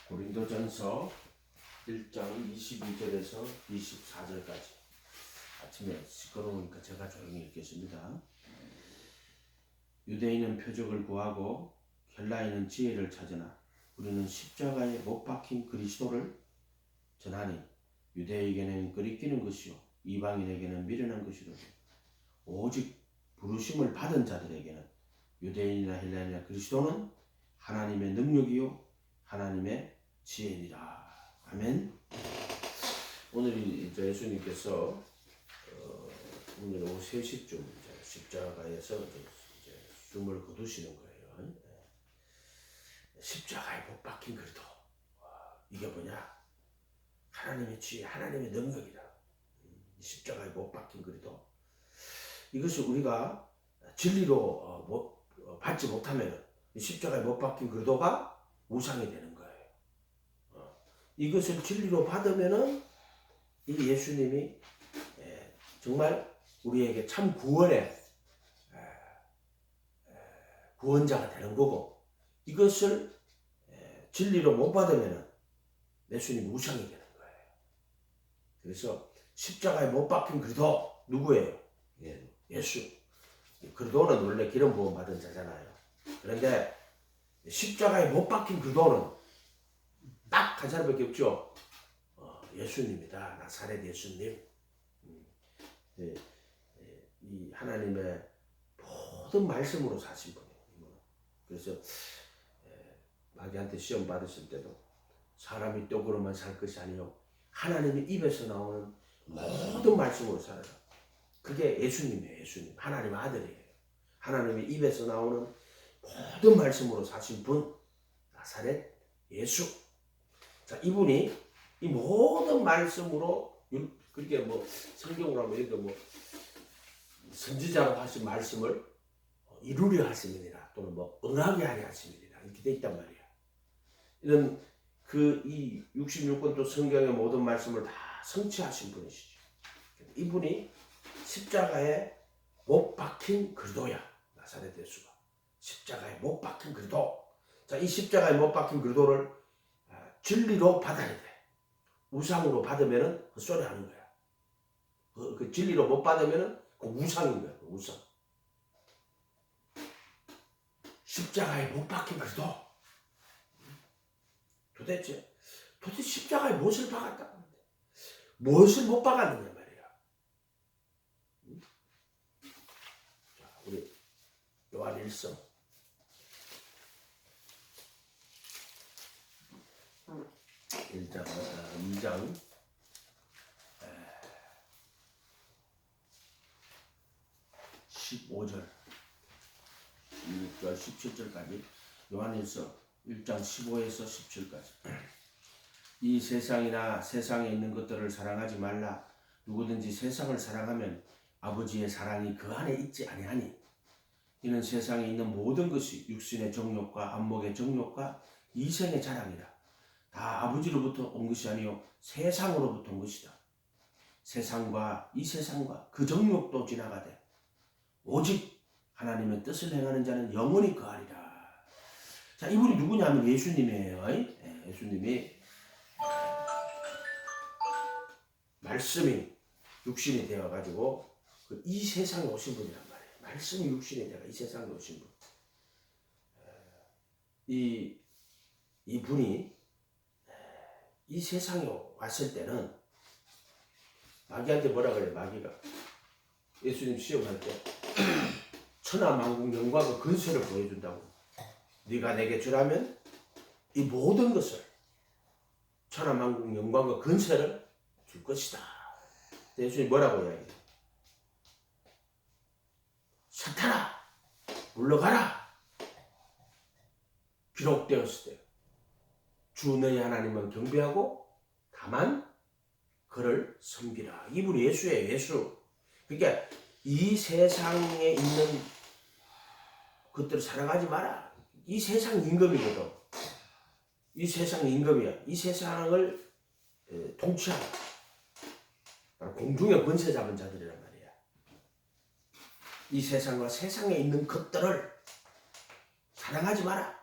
고린도전서 1장 22절에서 24절까지. 아침에 시끄러우니까 제가 조용히 읽겠습니다. 유대인은 표적을 구하고 헬라인은 지혜를 찾으나 우리는 십자가에 못 박힌 그리스도를 전하니 유대에게는 끄리끼는 것이요 이방인에게는 미련한 것이로되 오직 부르심을 받은 자들에게는 유대인이나 헬라인이나 그리스도는 하나님의 능력이요 하나님의 지혜니라. 아멘. 오늘 이제 예수님께서 오늘 오후 3시쯤 십자가에서 이제 숨을 거두시는 거예요. 십자가에 못 박힌 그리스도. 이게 뭐냐? 하나님의 지혜, 하나님의 능력이다. 십자가에 못 박힌 그리스도. 이것을 우리가 진리로 받지 못하면 십자가에 못 박힌 그리스도가 우상이 되는 거예요. 이것을 진리로 받으면은 이 예수님이 정말 우리에게 참 구원의 구원자가 되는 거고, 이것을 진리로 못 받으면은 예수님이 우상이 되는 거예요. 그래서 십자가에 못 박힌 그리스도 누구예요? 예수. 그리스도는 원래 기름 부음 받은 자잖아요. 그런데 십자가에 못 박힌 그리스도는 딱 한 사람밖에 없죠. 예수님이다. 나사렛 예수님. 이 하나님의 모든 말씀으로 사신 분이에요. 그래서 마귀한테 시험 받으실 때도 사람이 떡으로만 살 것이 아니요 하나님의 입에서 나오는 모든 말씀으로 살아라. 그게 예수님이에요. 예수님. 하나님의 아들이에요. 하나님의 입에서 나오는 모든 말씀으로 사신 분, 나사렛 예수. 자, 이분이 이 모든 말씀으로, 그렇게 뭐 성경으로 하면 이렇게 뭐 선지자로 하신 말씀을 이루려 하심이니라, 또는 뭐 응하게 하려 하심이니라, 이렇게 돼 있단 말이야. 이런 이 66권도 성경의 모든 말씀을 다 성취하신 분이시죠. 이분이 십자가에 못 박힌 그리스도야. 나사렛 예수가 십자가에 못 박힌 그리스도. 자, 이 십자가에 못 박힌 그리스도를 진리로 받아야 돼. 우상으로 받으면은 헛소리 하는 거야. 그 진리로 못 받으면은 그 우상인 거야. 우상. 십자가에 못 박힌 그리스도. 도대체 십자가에 무엇을 박았다? 무엇을 못 박았느냐 말이야. 자, 우리 요한 1서 2장 15절 16절 17절까지 요한일서 1장 15에서 17까지. 이 세상이나 세상에 있는 것들을 사랑하지 말라. 누구든지 세상을 사랑하면 아버지의 사랑이 그 안에 있지 아니하니 이는 세상에 있는 모든 것이 육신의 정욕과 안목의 정욕과 이생의 자랑이라. 다 아버지로부터 온 것이 아니요 세상으로부터 온 것이다. 세상과 이 세상과 그 정욕도 지나가되 오직 하나님의 뜻을 행하는 자는 영원히 거하리라. 자, 이분이 누구냐면 예수님이에요. 예수님이 말씀이 육신이 되어가지고 이 세상에 오신 분이란 말이에요. 말씀이 육신이 되어 이 세상에 오신 분. 이 분이 이 세상에 왔을 때는 마귀한테 뭐라 그래? 마귀가 예수님 시험할 때 천하만국 영광과 근세를 보여준다고. 네가 내게 주라면 이 모든 것을, 천하만국 영광과 근세를 줄 것이다. 예수님이 뭐라고 이야기해요? 사탄아 물러가라. 기록되었을 때 주 너희 하나님은 경배하고 다만 그를 섬기라. 이분이 예수예요. 예수. 그러니까 이 세상에 있는 것들을 사랑하지 마라. 이 세상 임금이거든. 이 세상 임금이야. 이 세상을 통치하라. 공중의 권세 잡은 자들이란 말이야. 이 세상과 세상에 있는 것들을 사랑하지 마라.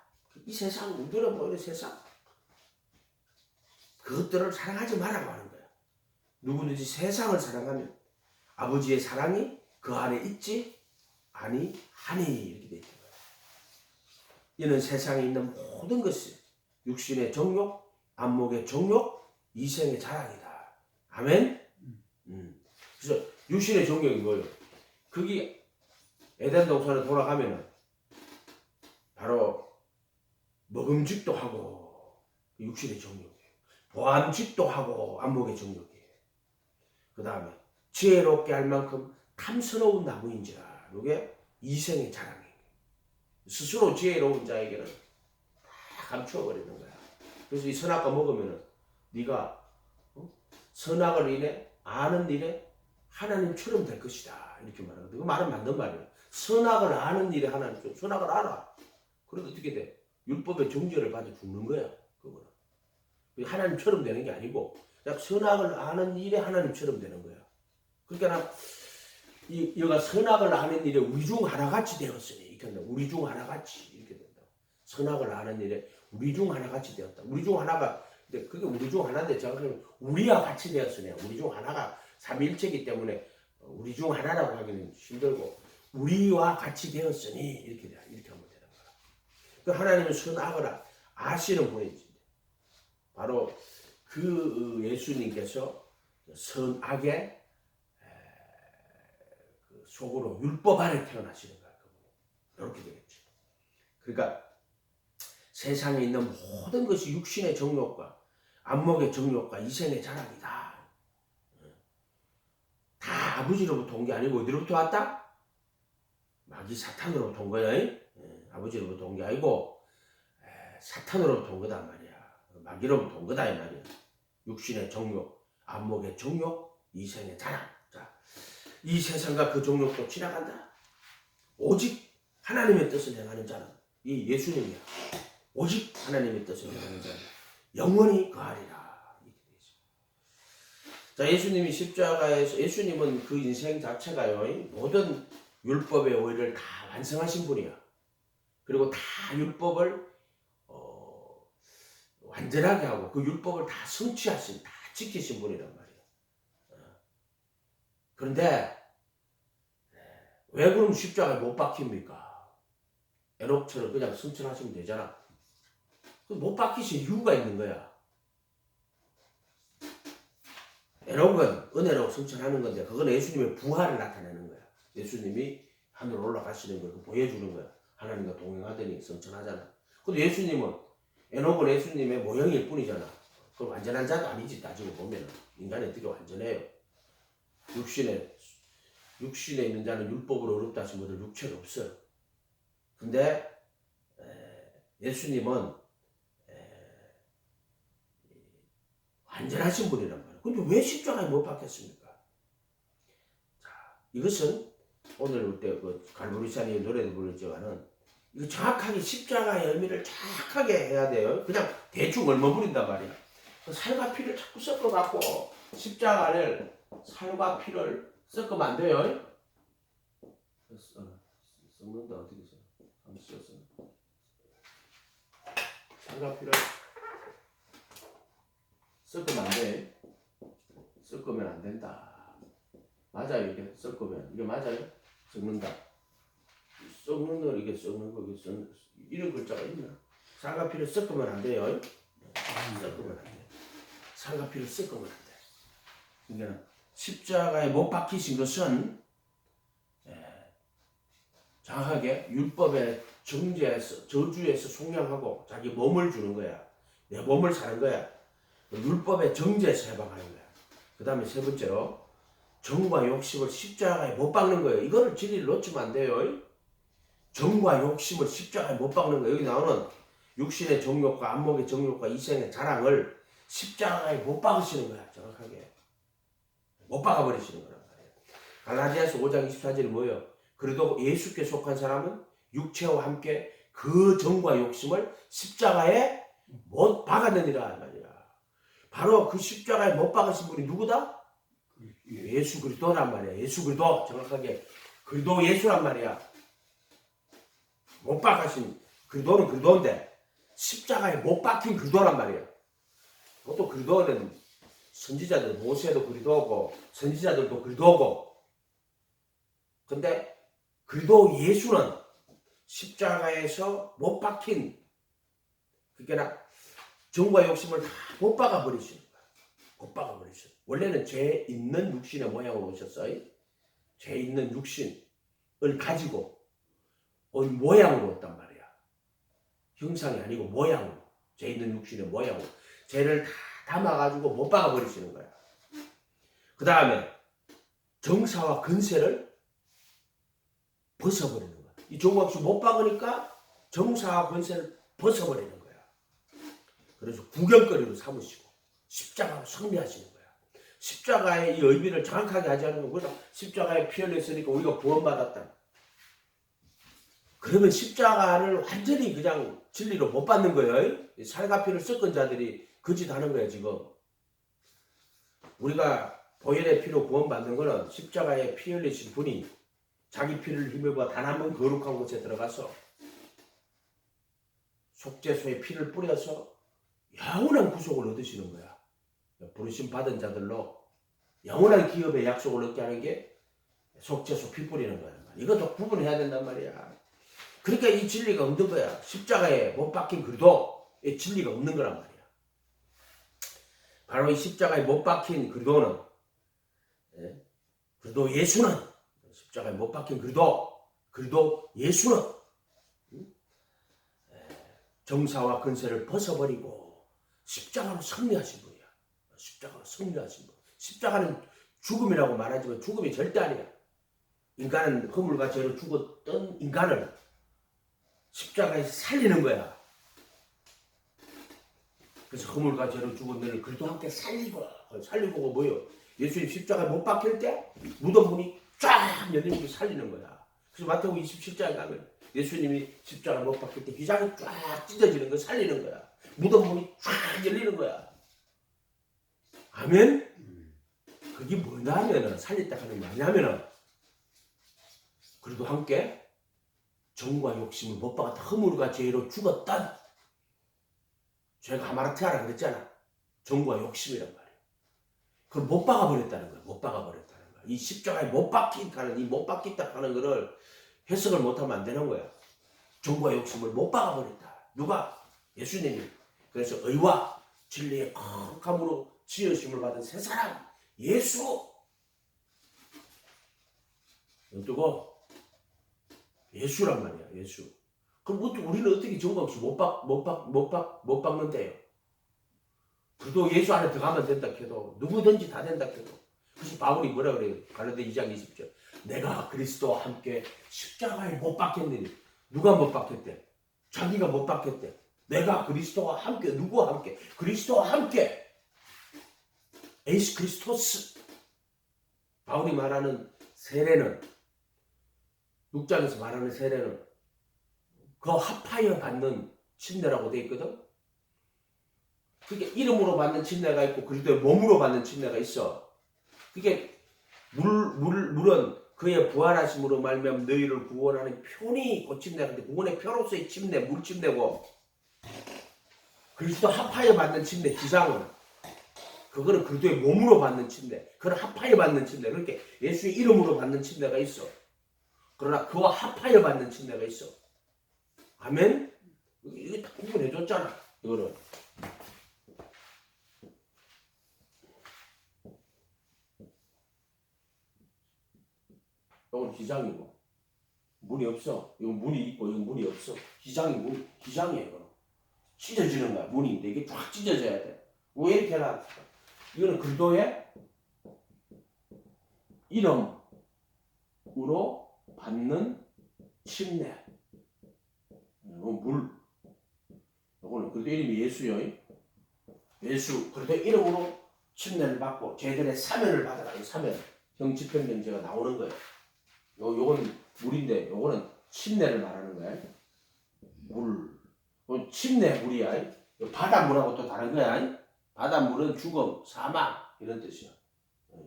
이 세상, 우리는 뭐 이 세상 그것들을 사랑하지 말라고 하는 거야. 누구든지 세상을 사랑하면 아버지의 사랑이 그 안에 있지 아니하니 이렇게 돼 있는 거야. 이는 세상에 있는 모든 것이 육신의 정욕, 안목의 정욕, 이생의 자랑이다. 아멘? 그래서 육신의 정욕이 뭐예요? 거기 에덴 동산에 돌아가면은 바로 먹음직도 하고 육신의 정욕이에요. 보암직도 하고 안목의 정욕이에요. 그 다음에 지혜롭게 할 만큼 탐스러운 나무인지라 이게 이생의 자랑이에요. 스스로 지혜로운 자에게는 다 감추어버리는 거야. 그래서 이 선악과 먹으면은 네가 선악을 인해 아는 일에 하나님처럼 될 것이다 이렇게 말하거든. 그 말은 맞는 말이에요. 선악을 아는 일에 하나님처럼 선악을 알아. 그래도 어떻게 돼? 율법의 정죄를 받아 죽는 거야. 그거는 하나님처럼 되는 게 아니고 그냥 선악을 아는 일에 하나님처럼 되는 거야. 그러니까 여가 선악을 아는 일에 우리 중 하나같이 되었으니 이렇게 된다. 우리 중 하나같이 이렇게 된다. 선악을 아는 일에 우리 중 하나같이 되었다. 우리 중 하나가 근데 그게 우리 중 하나인데 정확하게 우리와 같이 되었으니 우리 중 하나가 삼위일체이기 때문에 우리 중 하나라고 하기는 힘들고 우리와 같이 되었으니 이렇게 돼. 이렇게 하면 되는 거야. 그 하나님은 선악을 아시는 분이지. 바로 그 예수님께서 선악의 속으로 율법 아래 태어나시는 거야. 이렇게 되겠죠. 그러니까 세상에 있는 모든 것이 육신의 정욕과 안목의 정욕과 이생의 자랑이다. 다 아버지로부터 온 게 아니고 어디로부터 왔다? 마귀 사탄으로부터 온 거야. 아버지로부터 온 게 아니고 사탄으로부터 온 거단 말이야. 마귀로부터 온 거다 이 말이야. 육신의 정욕, 안목의 정욕, 이생의 자랑. 자, 이 세상과 그 정욕도 지나간다. 오직 하나님의 뜻을 행하는 자는 이 예수님이야. 오직 하나님의 뜻을 행하는 자는 영원히 거하리라. 자, 예수님이 십자가에서 예수님은 그 인생 자체가요. 모든 율법의 오해를 다 완성하신 분이야. 그리고 다 율법을 완전하게 하고 그 율법을 다 성취하신, 다 지키신 분이란 말이야. 그런데 왜 그럼 십자가에 못 박힙니까? 에녹처럼 그냥 성천하시면 되잖아. 못 박히신 이유가 있는 거야. 에녹은 은혜로 성천하는 건데 그건 예수님의 부활을 나타내는 거야. 예수님이 하늘로 올라가시는 걸 보여주는 거야. 하나님과 동행하더니 성천하잖아. 근데 예수님은 에녹은 예수님의 모형일 뿐이잖아. 그럼 완전한 자도 아니지. 따지고 보면 인간이 어떻게 완전해요. 육신에 있는 자는 율법으로 어렵다 하신 분들 육체가 없어요. 근데 예수님은 완전하신 분이란 말이에요. 근데 왜 십자가에 못 박혔습니까? 자, 이것은 오늘 올 때 그 갈보리산의 노래도 부르지만은 이거 정확하게 십자가의 의미를 정확하게 해야 돼요. 그냥 대충 얼머무린단 말이야. 살과 피를 자꾸 섞어갖고 십자가를 살과 피를 섞으면 안 돼요. 섞는다 어떻게 써? 한번 써. 살과 피를 섞으면 안 돼. 섞으면 안 된다. 맞아요. 이게 섞으면 이게 맞아요. 섞는다. 섞는 거 이게 섞는 거 이게 이런 글자가 있나? 살과 피를 섞으면 안 돼요. 섞으면 안 돼. 살과 피를 섞으면 안 돼. 그러니까 십자가에 못 박히신 것은 정확하게 율법의 정죄에서 저주에서 속량하고 자기 몸을 주는 거야. 내 몸을 사는 거야. 율법의 정죄에서 해방하는 거야. 그 다음에 세 번째로 정과 욕심을 십자가에 못 박는 거예요. 이거를 진리를 놓치면 안 돼요. 정과 욕심을 십자가에 못 박는 거예요. 여기 나오는 육신의 정욕과 안목의 정욕과 이생의 자랑을 십자가에 못 박으시는 거야. 정확하게. 못 박아버리시는 거란 말이에요. 갈라디아서 5장 24절이 뭐예요? 그래도 예수께 속한 사람은 육체와 함께 그 정과 욕심을 십자가에 못 박았느니라 말이야. 바로 그 십자가에 못 박으신 분이 누구다? 예수 그리스도란 말이야. 예수 그리스도 정확하게 그리스도 예수란 말이야. 못 박으신 그리스도는 그리스도인데 십자가에 못 박힌 그리스도란 말이야. 보통 그리도는 선지자들, 모세도 그리도고 선지자들도 그리도고, 근데 그리도 예수는 십자가에서 못 박힌, 그러니까 정과 욕심을 다 못 박아버리시는 거야. 못 박아버리시는. 원래는 죄 있는 육신의 모양으로 오셨어요. 죄 있는 육신을 가지고 온 모양으로 왔단 말이야. 형상이 아니고 모양으로. 죄 있는 육신의 모양으로. 죄를 다 담아가지고 못 박아버리시는 거야. 그 다음에 정사와 근세를 벗어버리는 거야. 이 종합수 못 박으니까 정사와 근세를 벗어버리는 거야. 그래서 구경거리로 삼으시고 십자가로 승리하시는 거야. 십자가의 이 의미를 정확하게 하지 않으면, 그래서 십자가에 피 흘렸으니까 우리가 구원받았다. 그러면 십자가를 완전히 그냥 진리로 못 받는 거예요. 살과 피를 섞은 자들이 거짓하는 거예요 지금. 우리가 보혈의 피로 구원받는 거는 십자가에 피 흘리신 분이 자기 피를 힘입어 단 한 번 거룩한 곳에 들어가서 속죄소에 피를 뿌려서 영원한 구속을 얻으시는 거야. 부르심 받은 자들로 영원한 기업의 약속을 얻게 하는 게 속죄소 피 뿌리는 거야. 이것도 구분해야 된단 말이야. 그러니까 이 진리가 없는 거야. 십자가에 못 박힌 그리도의 진리가 없는 거란 말이야. 바로 이 십자가에 못 박힌 그리도는, 그리도 예수는, 십자가에 못 박힌 그리도 예수는 정사와 근세를 벗어버리고 십자가로 승리하신 분이야. 십자가로 승리하신 분. 십자가는 죽음이라고 말하지만 죽음이 절대 아니야. 인간은 허물과 죄로 죽었던 인간을 십자가에서 살리는 거야. 그래서 허물과 죄로 죽은 너를 그리도 함께 살리고가 뭐예요? 예수님 십자가에 못 박힐 때 무덤 문이 쫙 열리고 살리는 거야. 그래서 마태복음 27장에 가면 예수님이 십자가에 못 박힐 때 휘장이 쫙 찢어지는 거 살리는 거야. 무덤 문이 쫙 열리는 거야. 아멘? 그게 뭐냐 하면은, 살렸다 하는 게 뭐냐면은, 그래도 함께 정과 욕심을 못 박았다. 허물과 죄로 죽었던, 죄가 하마르티아라 그랬잖아. 정과 욕심이란 말이야. 그걸 못 박아버렸다는 거야. 못 박아버렸다는 거야. 이 십자가에 못 박힌다는, 이 못 박힌다 하는 거를 해석을 못하면 안 되는 거야. 정과 욕심을 못 박아버렸다. 누가? 예수님이. 그래서 의와 진리의 거룩함으로 지으심을 받은 새 사람, 예수. 누구? 예수란 말이야. 예수. 그럼 우리는 어떻게 정과 없이 못 박는데요? 그래도 예수 안에 들어가면 된다 해도, 누구든지 다 된다 해도. 그래서 바울이 뭐라 그래요? 갈라디아 2장 20절. 내가 그리스도와 함께 십자가에 못 박혔느니. 누가 못 박혔대? 자기가 못 박혔대. 내가 그리스도와 함께. 누구와 함께? 그리스도와 함께. 에이스 크리스토스. 바울이 말하는 세례는, 6장에서 말하는 세례는 그 합하여 받는 침례라고 되어 있거든. 그게 이름으로 받는 침례가 있고 그리스도의 몸으로 받는 침례가 있어. 그게 물은 그의 부활하심으로 말미암아 너희를 구원하는 표니 그 침례인데, 구원의 표로서의 침례, 물 침례고, 그리스도 합하여 받는 침례, 기상은 그거는 그리스도의 몸으로 받는 침례, 그걸 합하여 받는 침례. 그렇게 예수의 이름으로 받는 침례가 있어. 그러나 그와 합하여 받는 침례가 있어. 아멘? 이게 다 구분해줬잖아. 이거는. 이건 기장이고, 문이 없어. 이건 문이 있고, 이건 문이 없어. 기장이에요. 이거는. 찢어지는 거야. 문인데 이게 쫙 찢어져야 돼. 왜 이렇게 해놔? 이거는 그리스도의 이름으로 받는 침례. 이건 물. 이거는 그리스도 이름이 예수요. 예수. 그리스도 이름으로 침례를 받고 죄들의 사면을 받아라. 이 사면. 형집행정죄가 나오는 거예요. 요건 물인데 요거는 침례를 말하는 거야. 물. 침례 물이야. 바닷물하고 또 다른 거야. 바닷물은 죽음, 사망 이런 뜻이야.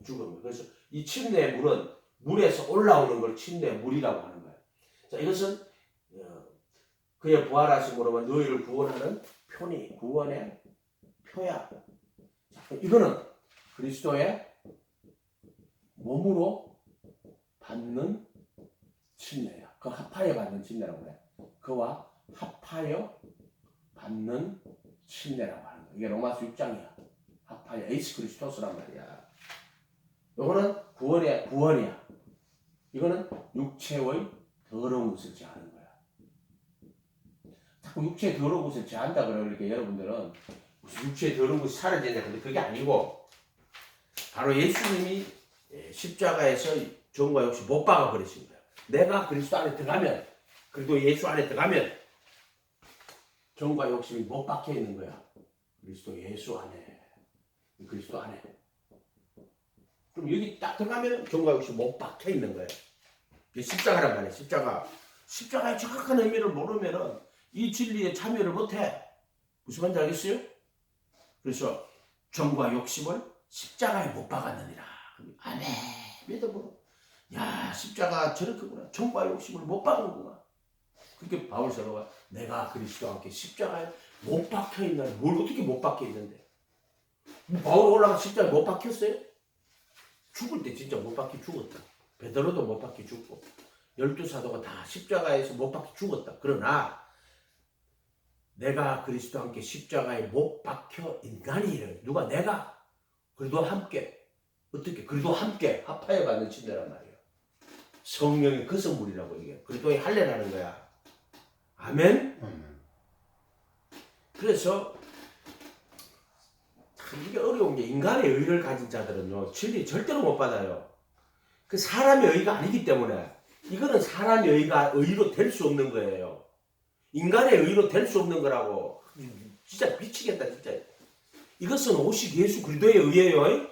죽음. 그래서 이 침례 물은 물에서 올라오는 걸 침례 물이라고 하는 거야. 자, 이것은 그의 부활하심으로 너희를 구원하는 표니, 구원의 표야. 이거는 그리스도의 몸으로 받는 침례야. 그 합하여 받는 침례라고 그래. 그와 합하여 받는 침례라고 하는 거야. 이게 로마서 6장이야. 합하여 에이스 그리스토스란 말이야. 이거는 구원이야. 이거는 육체의 더러운 것을 제하는 거야. 자꾸 육체의 더러운 것을 제한다 그러니까 여러분들은 무슨 육체의 더러운 것이 사라지냐. 근데 그게 아니고 바로 예수님이 십자가에서 정과 욕심 못 박아 버리신 거야. 내가 그리스도 안에 들어가면, 그리고 예수 안에 들어가면 정과 욕심이 못 박혀 있는 거야. 그리스도 예수 안에, 그리스도 안에. 그럼 여기 딱 들어가면 정과 욕심 못 박혀 있는 거야. 이게 십자가란 말이야. 십자가의 정확한 의미를 모르면은 이 진리에 참여를 못해. 무슨 말인지 알겠어요? 그래서 정과 욕심을 십자가에 못 박았느니라. 아멘. 믿음으로. 야, 십자가 저렇게구나. 정과 욕심을 못 박는구나. 그렇게 바울 사도가 내가 그리스도와 함께 십자가에 못 박혀 있나? 뭘 어떻게 못 박혀 있는데? 바울 올라가 십자가에 못 박혔어요? 죽을 때 진짜 못 박혀 죽었다. 베드로도 못 박혀 죽고 12사도가 다 십자가에서 못 박혀 죽었다. 그러나 내가 그리스도와 함께 십자가에 못 박혀 인간이래. 누가? 내가. 그래도 함께. 어떻게? 그래도 함께 합하여 받는 침례란 말이에요. 성령의 그 성물이라고 이게. 그리스도의 할례라는 거야. 아멘? 그래서 참 이게 어려운 게 인간의 의를 가진 자들은요. 진리 절대로 못 받아요. 그 사람의 의가 아니기 때문에 이거는 사람의 의로 될 수 없는 거예요. 인간의 의로 될 수 없는 거라고. 진짜 미치겠다 진짜. 이것은 오직 예수 그리스도의 의예요.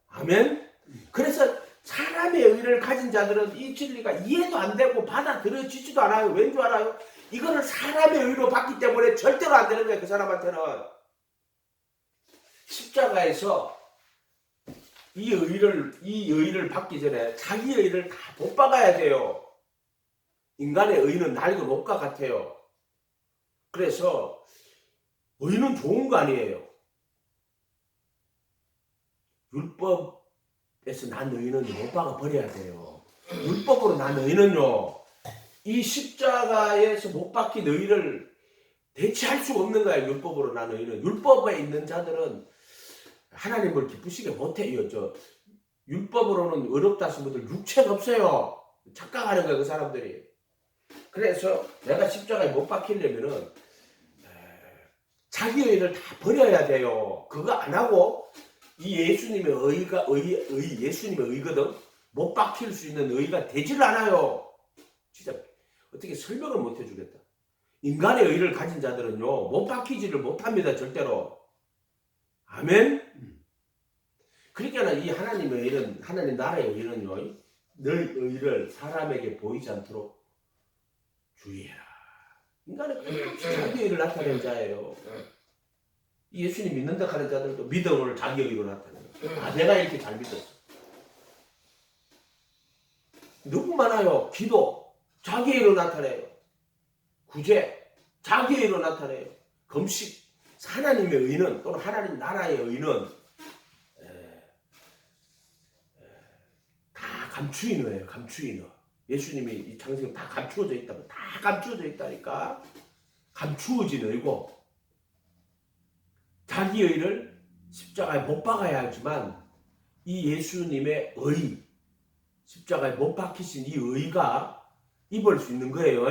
아멘. 그래서 사람의 의를 가진 자들은 이 진리가 이해도 안 되고 받아들여지지도 않아요. 왠 줄 알아요? 이거를 사람의 의로 받기 때문에 절대로 안 되는 거예요. 그 사람한테는. 십자가에서 이 의를 받기 전에 자기 의를 다 못 박아야 돼요. 인간의 의는 낡은 옷과 같아요. 그래서 의는 좋은 거 아니에요. 율법에서 난 의는 못 박아 버려야 돼요. 율법으로 난 의는요, 이 십자가에서 못 박힌 의를 대체할 수 없는 거야. 율법으로 난 의는. 율법에 있는 자들은 하나님을 기쁘시게 못해요. 율법으로는 어렵다 하신 분들 육체가 없어요. 착각하는 거야 그 사람들이. 그래서 내가 십자가에 못 박히려면은 자기 의를 다 버려야 돼요. 그거 안 하고 이 예수님의 의가 예수님의 의거든. 못 박힐 수 있는 의가 되질 않아요. 진짜 어떻게 설명을 못 해주겠다. 인간의 의를 가진 자들은요 못 박히지를 못합니다. 절대로. 아멘. 그러니까 이 하나님의 의는, 하나님 나라의 의는요, 너희 의를 사람에게 보이지 않도록 주의해라. 인간은 자기 의를 나타내는 자예요. 예수님 믿는다 하는 자들도 믿음을 자기 의로 나타내요. 아, 내가 이렇게 잘 믿었어. 너무 많아요. 기도 자기 의로 나타내요. 구제 자기 의로 나타내요. 금식 하나님의 의는, 또는 하나님 나라의 의는 다 감추인 의예요. 감추인 의. 예수님이 이 장세가 다 감추어져 있다고. 다 감추어져 있다니까. 감추어진 의고 자기 의를 십자가에 못 박아야 하지만 이 예수님의 의, 십자가에 못 박히신 이 의가 입을 수 있는 거예요.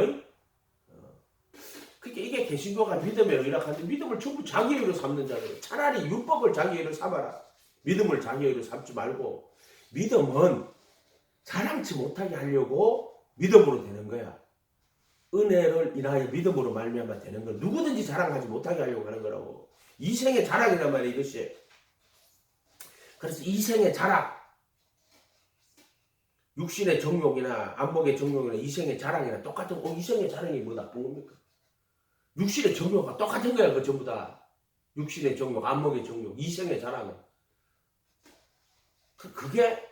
그러니까 이게 개신교가 믿음의 의라 하는데 믿음을 전부 자기 의로 삼는 자들. 차라리 율법을 자기 의로 삼아라. 믿음을 자기 의로 삼지 말고. 믿음은 자랑치 못하게 하려고 믿음으로 되는 거야. 은혜를 인하여 믿음으로 말미암아 되는 거. 누구든지 자랑하지 못하게 하려고 하는 거라고. 이생의 자랑이란 말이야 이것이. 그래서 이생의 자랑, 육신의 정욕이나 안목의 정욕이나 이생의 자랑이나 똑같은 이생의 자랑이 뭐 나쁜 겁니까? 육신의 정욕과 똑같은 거야. 그 전부 다. 육신의 정욕, 안목의 정욕, 이생의 자랑은. 그게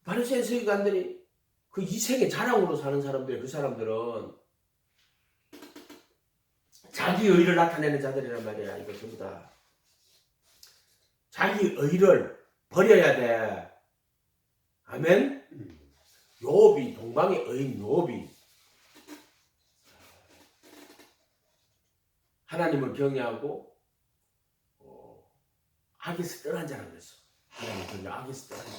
바리새인 서기관들이 그 이생의 자랑으로 사는 사람들, 그 사람들은 자기 의를 나타내는 자들이란 말이야. 이거 전부 다. 자기 의를 버려야 돼. 아멘. 욥이 동방의 의인 욥이 하나님을 경외하고 악에서 떠난 자라고 그랬어. 하나님을 경외하고 악에서 떠난 자.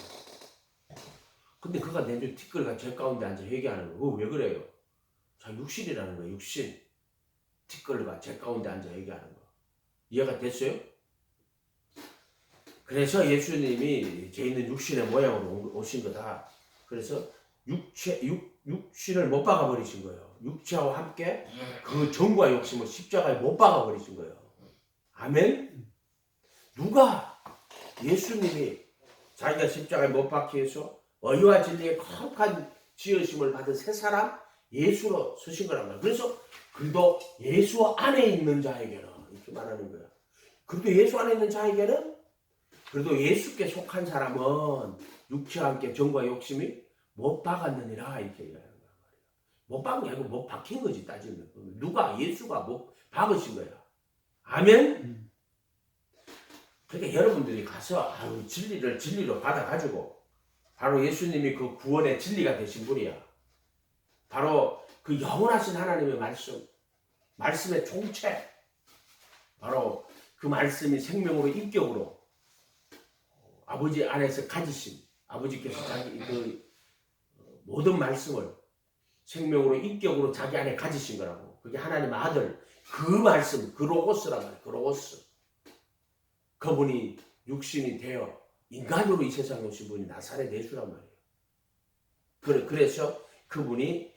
근데 그가 내주 티끌과 죄 가운데 앉아 회개하는 거. 왜 그래요? 자, 육신이라는 거예요. 육신. 티끌과 죄 가운데 앉아 회개하는 거. 이해가 됐어요? 그래서 예수님이 죄 있는 육신의 모양으로 오신 거다. 그래서 육신을 못 박아 버리신 거예요. 육체와 함께 그 정과 욕심을 십자가에 못 박아 버리신 거예요. 아멘. 누가 예수님이 자기가 십자가에 못 박기 위해서 의와 진리의 거룩한 지으심을 받은 새 사람 예수로 서신 거란 말이에요. 그래서 그도 예수 안에 있는 자에게는 이렇게 말하는 거야. 그래도 예수 안에 있는 자에게는 그래도 예수께 속한 사람은 육체와 함께 정과 욕심이 못 박았느니라 이렇게 얘기하는 거야. 못 박은 게 아니고 못 박힌 거지 따지면. 누가? 예수가 못 박으신 거야. 아멘? 그러니까 여러분들이 가서 진리를 진리로 받아가지고 바로 예수님이 그 구원의 진리가 되신 분이야. 바로 그 영원하신 하나님의 말씀의 총체, 바로 그 말씀이 생명으로 인격으로 아버지 안에서 가지신 아버지께서 자기 그 모든 말씀을 생명으로 인격으로 자기 안에 가지신 거라고. 그게 하나님 아들 그 말씀 그 로고스란 말이에요. 그 로고스. 그분이 육신이 되어 인간으로 이 세상에 오신 분이 나사렛 예수란 말이에요. 그래서 그분이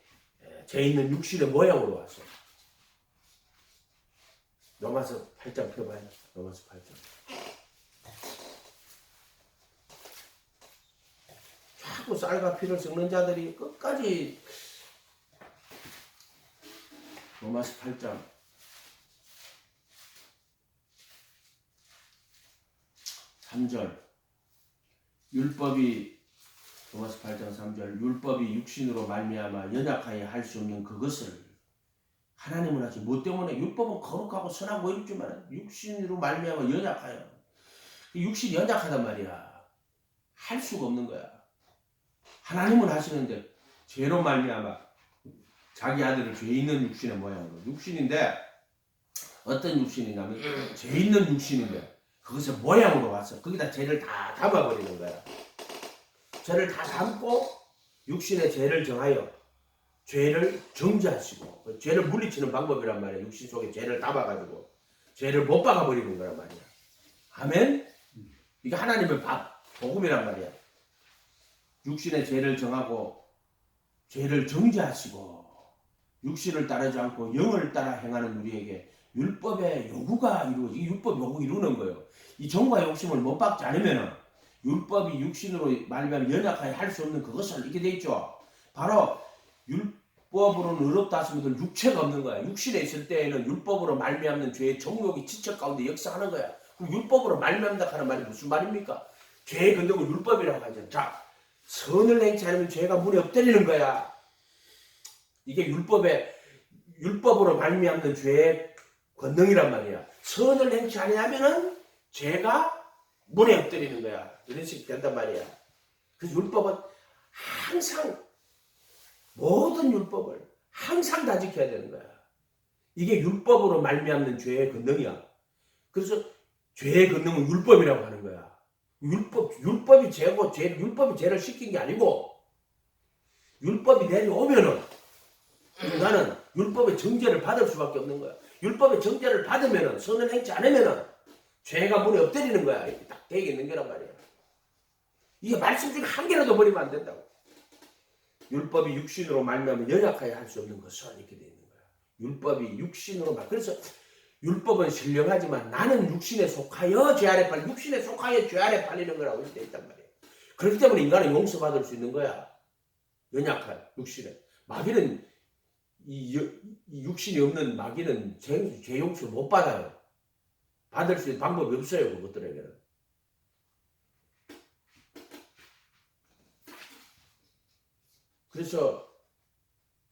죄 있는 육신의 모양으로 와서 로마서 8장 펴봐요. 로마서 8장. 자꾸 쌀과 피를 섞는 자들이 끝까지 로마서 8장 3절 율법이 로마서 8장 3절 율법이 육신으로 말미암아 연약하여 할 수 없는 그것을 하나님은 하지 뭐 때문에 율법은 거룩하고 선하고 이렇지만 육신으로 말미암아 연약하여 육신이 연약하단 말이야. 할 수가 없는 거야. 하나님은 하시는데 죄로 말미암아 자기 아들을 죄 있는 육신의 모양으로 육신인데 어떤 육신이냐면 죄 있는 육신인데 그것의 모양으로 와서 거기다 죄를 다 담아버리는 거야. 죄를 다 담고 육신의 죄를 정하여 죄를 정죄하시고 죄를 물리치는 방법이란 말이야. 육신 속에 죄를 담아가지고 죄를 못 박아버리는 거란 말이야. 아멘? 이게 하나님의 복음이란 말이야. 육신의 죄를 정하고 죄를 정죄하시고 육신을 따르지 않고 영을 따라 행하는 우리에게 율법의 요구가 이루어지고 이 율법 요구 이루는 거예요. 이 정과 욕심을 못 박지 않으면 율법이 육신으로 말하면 연약하게 할 수 없는 그것을 이렇게 돼 있죠. 바로 율법으로는 의롭다 하신 분들 육체가 없는 거야. 육신에 있을 때에는 율법으로 말미암는 죄의 정욕이 지적 가운데 역사하는 거야. 그럼 율법으로 말미암다 하는 말이 무슨 말입니까? 죄의 근동을 율법이라고 하죠. 자, 선을 행치 않으면 죄가 문에 엎드리는 거야. 이게 율법으로 말미암는 죄의 권능이란 말이야. 선을 행치 아니하면은 죄가 문에 엎드리는 거야. 이런 식이 된단 말이야. 그래서 율법은 항상 모든 율법을 항상 다 지켜야 되는 거야. 이게 율법으로 말미암는 죄의 권능이야. 그래서 죄의 권능은 율법이라고 하는 거야. 율법이 죄고 율법이 죄를 시킨 게 아니고 율법이 내려오면은 나는 율법의 정죄를 받을 수밖에 없는 거야. 율법의 정죄를 받으면은 선을 행치 않으면은 죄가 문에 엎드리는 거야. 이렇게 딱 되어 있는 거란 말이야. 이게 말씀 중에 한 개라도 버리면 안 된다고. 율법이 육신으로 말미암아 연약하여 할 수 없는 것은 이렇게 되어 있는 거야. 율법이 육신으로 그래서 율법은 신령하지만 나는 육신에 속하여 죄 아래 팔 육신에 속하여 죄 아래 팔리는 거라고 이렇게 되어 있단 말이야. 그렇기 때문에 인간은 용서받을 수 있는 거야. 연약한 육신에. 마귀는 이 육신이 없는 마귀는 죄 용서를 못 받아요. 받을 수 있는 방법이 없어요. 그것들에게는. 그래서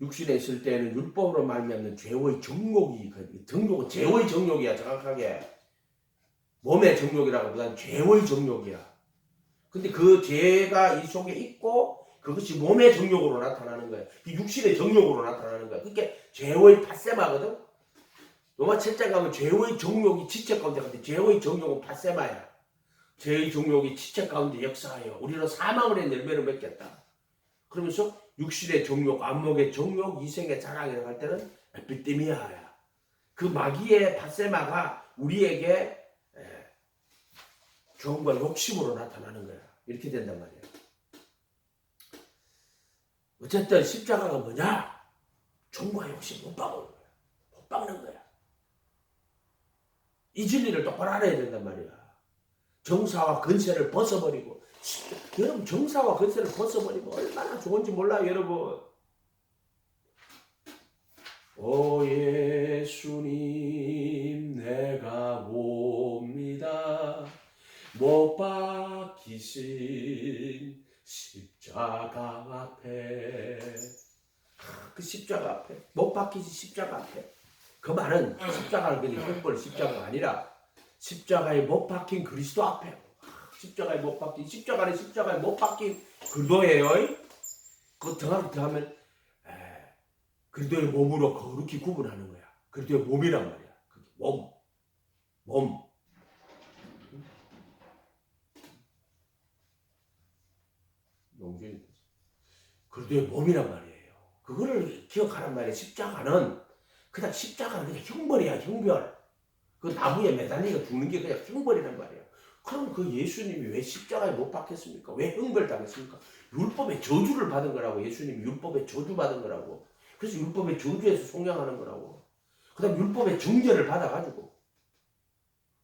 육신에 있을 때는 율법으로 말미암는 죄의 정욕이 정욕은 죄의 정욕이야. 정확하게 몸의 정욕이라기보다는 죄의 정욕이야. 근데 그 죄가 이 속에 있고 그것이 몸의 정욕으로 나타나는 거야. 육신의 정욕으로 나타나는 거야. 그게 죄의 파세마거든. 로마 7장 가면 죄의 정욕이 지체 가운데 가는데 죄의 정욕은 파세마야. 죄의 정욕이 지체 가운데 역사하여 우리로 사망을 해 열매를 맺겠다. 그러면서 육신의 정욕, 안목의 정욕, 이생의 자랑이라고 할 때는 에피데미아야. 그 마귀의 파세마가 우리에게 정과 욕심으로 나타나는 거야. 이렇게 된단 말이야. 어쨌든 십자가가 뭐냐? 정과 욕심 못 박는 거야. 못 박는 거야. 이 진리를 똑바로 알아야 된단 말이야. 정사와 근세를 벗어버리고, 여러분 정사와 근세를 벗어버리면 얼마나 좋은지 몰라요, 여러분. 오 예수님 내가 봅니다. 못 박히신 십자가 앞에. 그 십자가 앞에, 못 박히신 십자가 앞에. 그 말은 십자가를 그냥 흉벌 십자가가 아니라 십자가에 못 박힌 그리스도 앞에. 십자가에 못 박힌, 십자가에 못 박힌 그리스도예요. 그 정확히 하면 그리스도의 몸으로 거룩히 구분하는 거야. 그리스도의 몸이란 말이야. 그게 몸. 그리스도의 몸이란 말이에요. 그거를 기억하란 말이에요. 십자가는 그냥 형벌이야, 형벌. 그 나무에 매달리고 죽는 게 그냥 형벌이란 말이야. 그럼 그 예수님이 왜 십자가에 못 박혔습니까? 왜 형벌 당했습니까? 율법의 저주를 받은 거라고. 예수님이 율법의 저주 받은 거라고. 그래서 율법의 저주에서 속량하는 거라고. 그 다음 율법의 정죄를 받아가지고.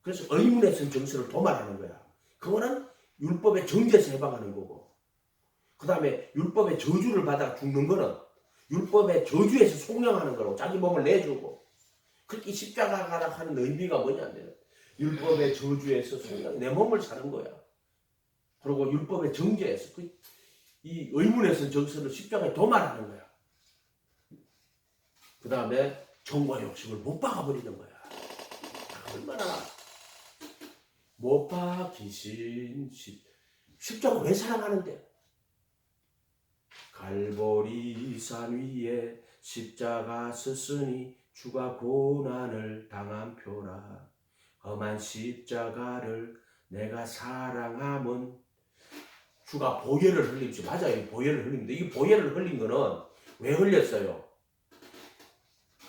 그래서 의문에 선 정서를 도말하는 거야. 그거는 율법의 정죄에서 해방하는 거고. 그 다음에 율법의 저주를 받아 죽는 거는 율법의 저주에서 속량하는 거라고. 자기 몸을 내주고. 그렇게 십자가가 하는 의미가 뭐냐면 율법의 저주에서 속량, 내 몸을 사는 거야. 그리고 율법의 정죄에서 이 의문에서 정서를 십자가에 도말하는 거야. 그 다음에 정과 욕심을 못 박아버리는 거야. 얼마나 못 박히신 십자가 왜 사랑하는데? 갈보리 산 위에 십자가 섰으니 주가 고난을 당한 표라. 험한 십자가를 내가 사랑함은 주가 보혈을 흘리지. 맞아요. 보혈을 흘립니다. 이 보혈을 흘린 거는 왜 흘렸어요?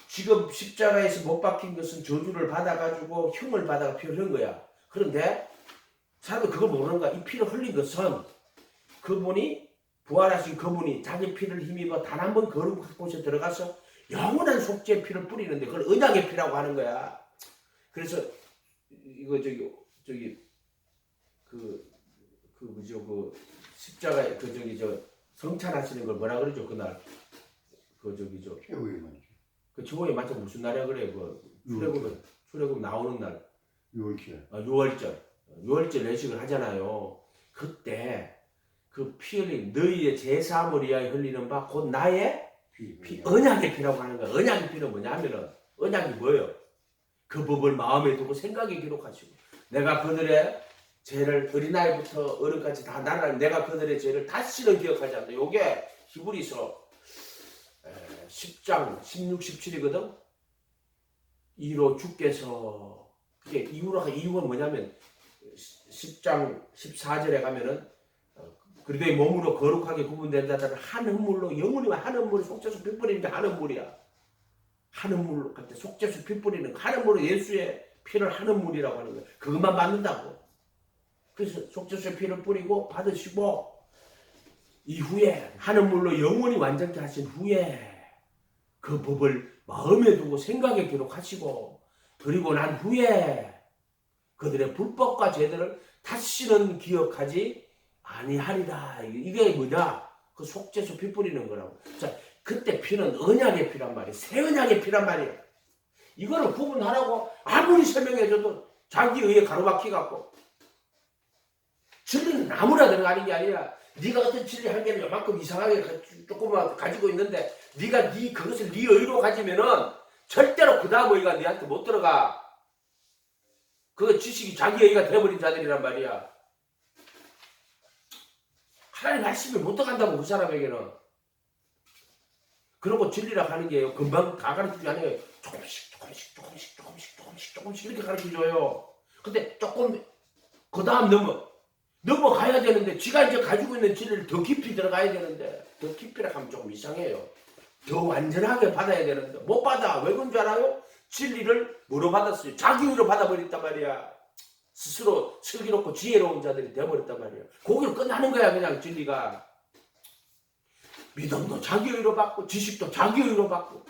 지금 십자가에서 못 박힌 것은 저주를 받아가지고 흉을 받아가 피를 흘린 거야. 그런데 사람은 그걸 모르는 거야. 이 피를 흘린 것은 그분이 부활하신 그분이 자기 피를 힘입어 단 한 번 거룩한 곳에 들어가서 영원한 속죄의 피를 뿌리는데 그걸 언약의 피라고 하는 거야. 그래서 이거 십자가 성찬하시는 걸 뭐라 그러죠? 그날 최후의 맞죠? 무슨 날이야 그래? 출애굽 나오는 날. 6월절 내식을 하잖아요. 그때 그 피 흘린 너희의 제사함을 위하여 흘리는 바 곧 나의 피, 언약의 피라고 하는 거야. 언약의 피는 뭐냐면은 언약이 뭐예요? 그 법을 마음에 두고 생각에 기록하시고 내가 그들의 죄를 어린아이부터 어른까지 다 나라는 내가 그들의 죄를 다시는 기억하지 않는다. 요게 히브리서 10장 16, 17이거든. 이로 주께서 그게 이유가 뭐냐면 10장 14절에 가면은 그리스도의 몸으로 거룩하게 구분된 자들은 한 흠물로 영원히와 한 흠물로 속죄수 피 뿌리는 게 한 흠물이야. 한 흠물로 그때 속죄수 피 뿌리는 한 흠물로 예수의 피를 한 흠물이라고 하는 거야. 그것만 받는다고. 그래서 속죄수의 피를 뿌리고 받으시고 이후에 한 흠물로 영원히 완전케 하신 후에 그 법을 마음에 두고 생각에 기록하시고 그리고 난 후에 그들의 불법과 죄들을 다시는 기억하지 아니하리라. 이게 뭐냐? 그 속죄수 피 뿌리는 거라고. 자, 그때 피는 언약의 피란 말이야. 새 언약의 피란 말이야. 이거를 구분하라고 아무리 설명해줘도 자기 의에 가로막히 갖고. 진리는 아무나 들어가는 게 아니라 네가 어떤 진리 한 개를 요만큼 이상하게 조금만 가지고 있는데 네가 그것을 네 의로 가지면은 절대로 그 다음 의가 네한테 못 들어가. 그 지식이 자기의가 돼버린 자들이란 말이야. 하나님 말씀이 못 들어간다고 그 사람에게는. 그러고 진리라 하는 게요. 금방 다 가르치지 않아요. 조금씩 이렇게 가르쳐줘요. 근데 조금 그 다음 넘어가야 되는데 지가 이제 가지고 있는 진리를 더 깊이 들어가야 되는데 더 깊이라 하면 조금 이상해요. 더 완전하게 받아야 되는데 못 받아. 왜 그런 줄 알아요? 진리를 뭐로 받았어요? 자기의로 받아버렸단 말이야. 스스로 슬기롭고 지혜로운 자들이 되어버렸단 말이야. 거기로 끝나는 거야 그냥 진리가. 믿음도 자기의로 받고 지식도 자기의로 받고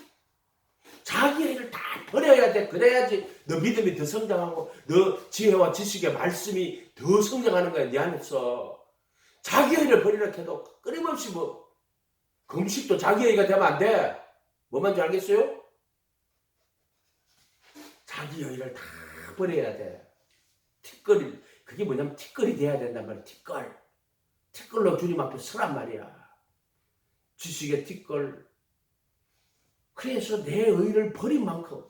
자기의를 다 버려야 돼. 그래야지 너 믿음이 더 성장하고 너 지혜와 지식의 말씀이 더 성장하는 거야 네 안에서. 자기의를 버리라 해도 끊임없이 뭐 금식도 자기의가 되면 안 돼. 뭐만 줄 알겠어요? 자기의를 다 버려야 돼. 티끌이 그게 뭐냐면 티끌이 돼야 된단 말이야. 티끌로 주님 앞에 서란 말이야. 지식의 티끌. 그래서 내 의를 버린 만큼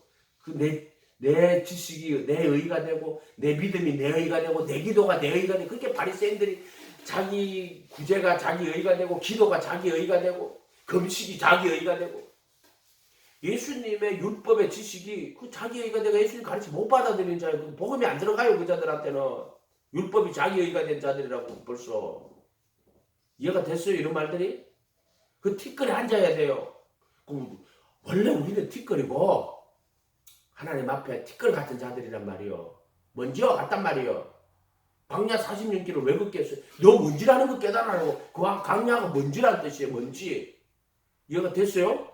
내 지식이 내 의가 되고 내 믿음이 내 의가 되고 내 기도가 내 의가 되고 그렇게 바리새인들이 자기 구제가 자기 의가 되고 기도가 자기 의가 되고 금식이 자기 의가 되고 예수님의 율법의 지식이 그 자기 의가 되고 예수님 가르치 못 받아들이는 자예요. 복음이 안 들어가요. 그 자들한테는. 율법이 자기 의가 된 자들이라고 벌써. 이해가 됐어요? 이런 말들이? 그 티끌에 앉아야 돼요. 그럼 원래 우리는 티끌이고 하나님 앞에 티끌 같은 자들이란 말이요. 먼지와 같단 말이요. 광야 40년길을 왜 걷겠어요? 너 먼지라는 거 깨달아라고. 그 광야가 먼지라는 뜻이에요. 먼지. 이해가 됐어요?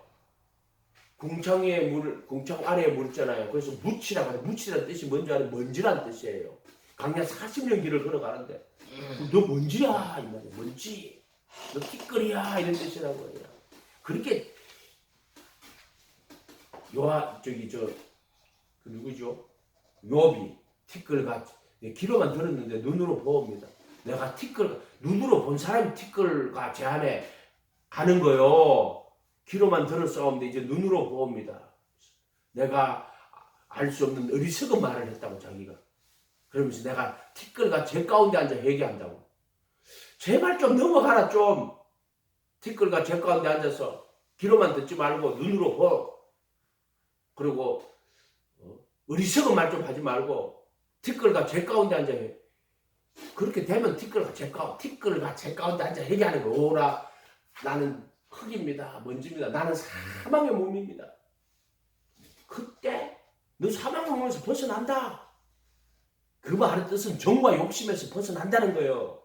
궁창 아래에 물 있잖아요. 그래서 묻히라고 해요. 묻히라는 뜻이 뭔지 알아요? 먼지라는 뜻이에요. 광야 40년 길을 걸어가는데 너 먼지야 이 말이야. 먼지. 너 티끌이야 이런 뜻이라고 해요. 그렇게 그 누구죠? 욥이 티끌같이 귀로만 들었는데 눈으로 보옵니다. 내가 눈으로 본 사람이 티끌과 제 안에 가는 거요. 귀로만 들었사옵는데 이제 눈으로 보옵니다. 내가 알 수 없는 어리석은 말을 했다고 자기가. 그러면서 내가 티끌과 제 가운데 앉아 회개한다고. 제발 좀 넘어가라 좀. 티끌과 제 가운데 앉아서 귀로만 듣지 말고 눈으로 보. 그리고 어리석은 말 좀 하지 말고 티끌과 제 가운데 앉아 해. 그렇게 되면 티끌과 제 가운데 앉아 회개하는 거. 오라 나는 흙입니다. 먼지입니다. 나는 사망의 몸입니다. 그때 너 사망의 몸에서 벗어난다. 그 말의 뜻은 정과 욕심에서 벗어난다는 거예요.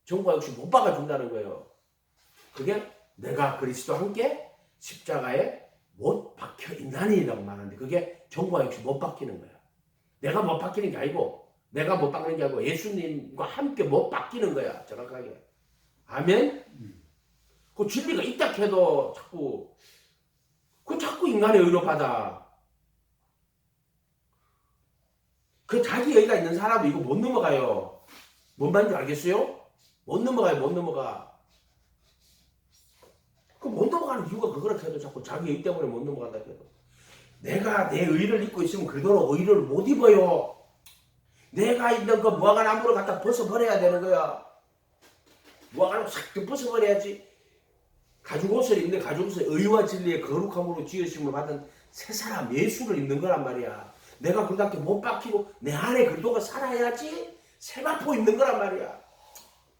정과 욕심 못 박아준다는 거예요. 그게 내가 그리스도와 함께 십자가에 못 박혀 있나니라고 말하는데 그게 정과 욕심 못 박히는 거야. 내가 못 박히는 게 아니고 내가 못 박는 게 아니고 예수님과 함께 못 박히는 거야. 정확하게. 아멘? 그 진리가 있다 해도 자꾸 인간의 의로 받아. 그 자기 의가 있는 사람은 이거 못 넘어가요. 뭔 말인지 알겠어요? 못 넘어가요. 못 넘어가. 그 못 넘어가는 이유가 그거라 해도 자꾸 자기 의 때문에 못 넘어간다 해도. 내가 내 의를 입고 있으면 그대로 의를 못 입어요. 내가 있는 그 무화과나무를 갖다 벗어버려야 되는 거야. 무화과나무 싹 벗어버려야지. 가죽옷을 입는데 가죽옷을 의와 진리의 거룩함으로 지으심을 받은 새 사람 예수를 입는 거란 말이야. 내가 그렇게 못 박히고 내 안에 그리스도가 살아야지 세마포 입는 거란 말이야.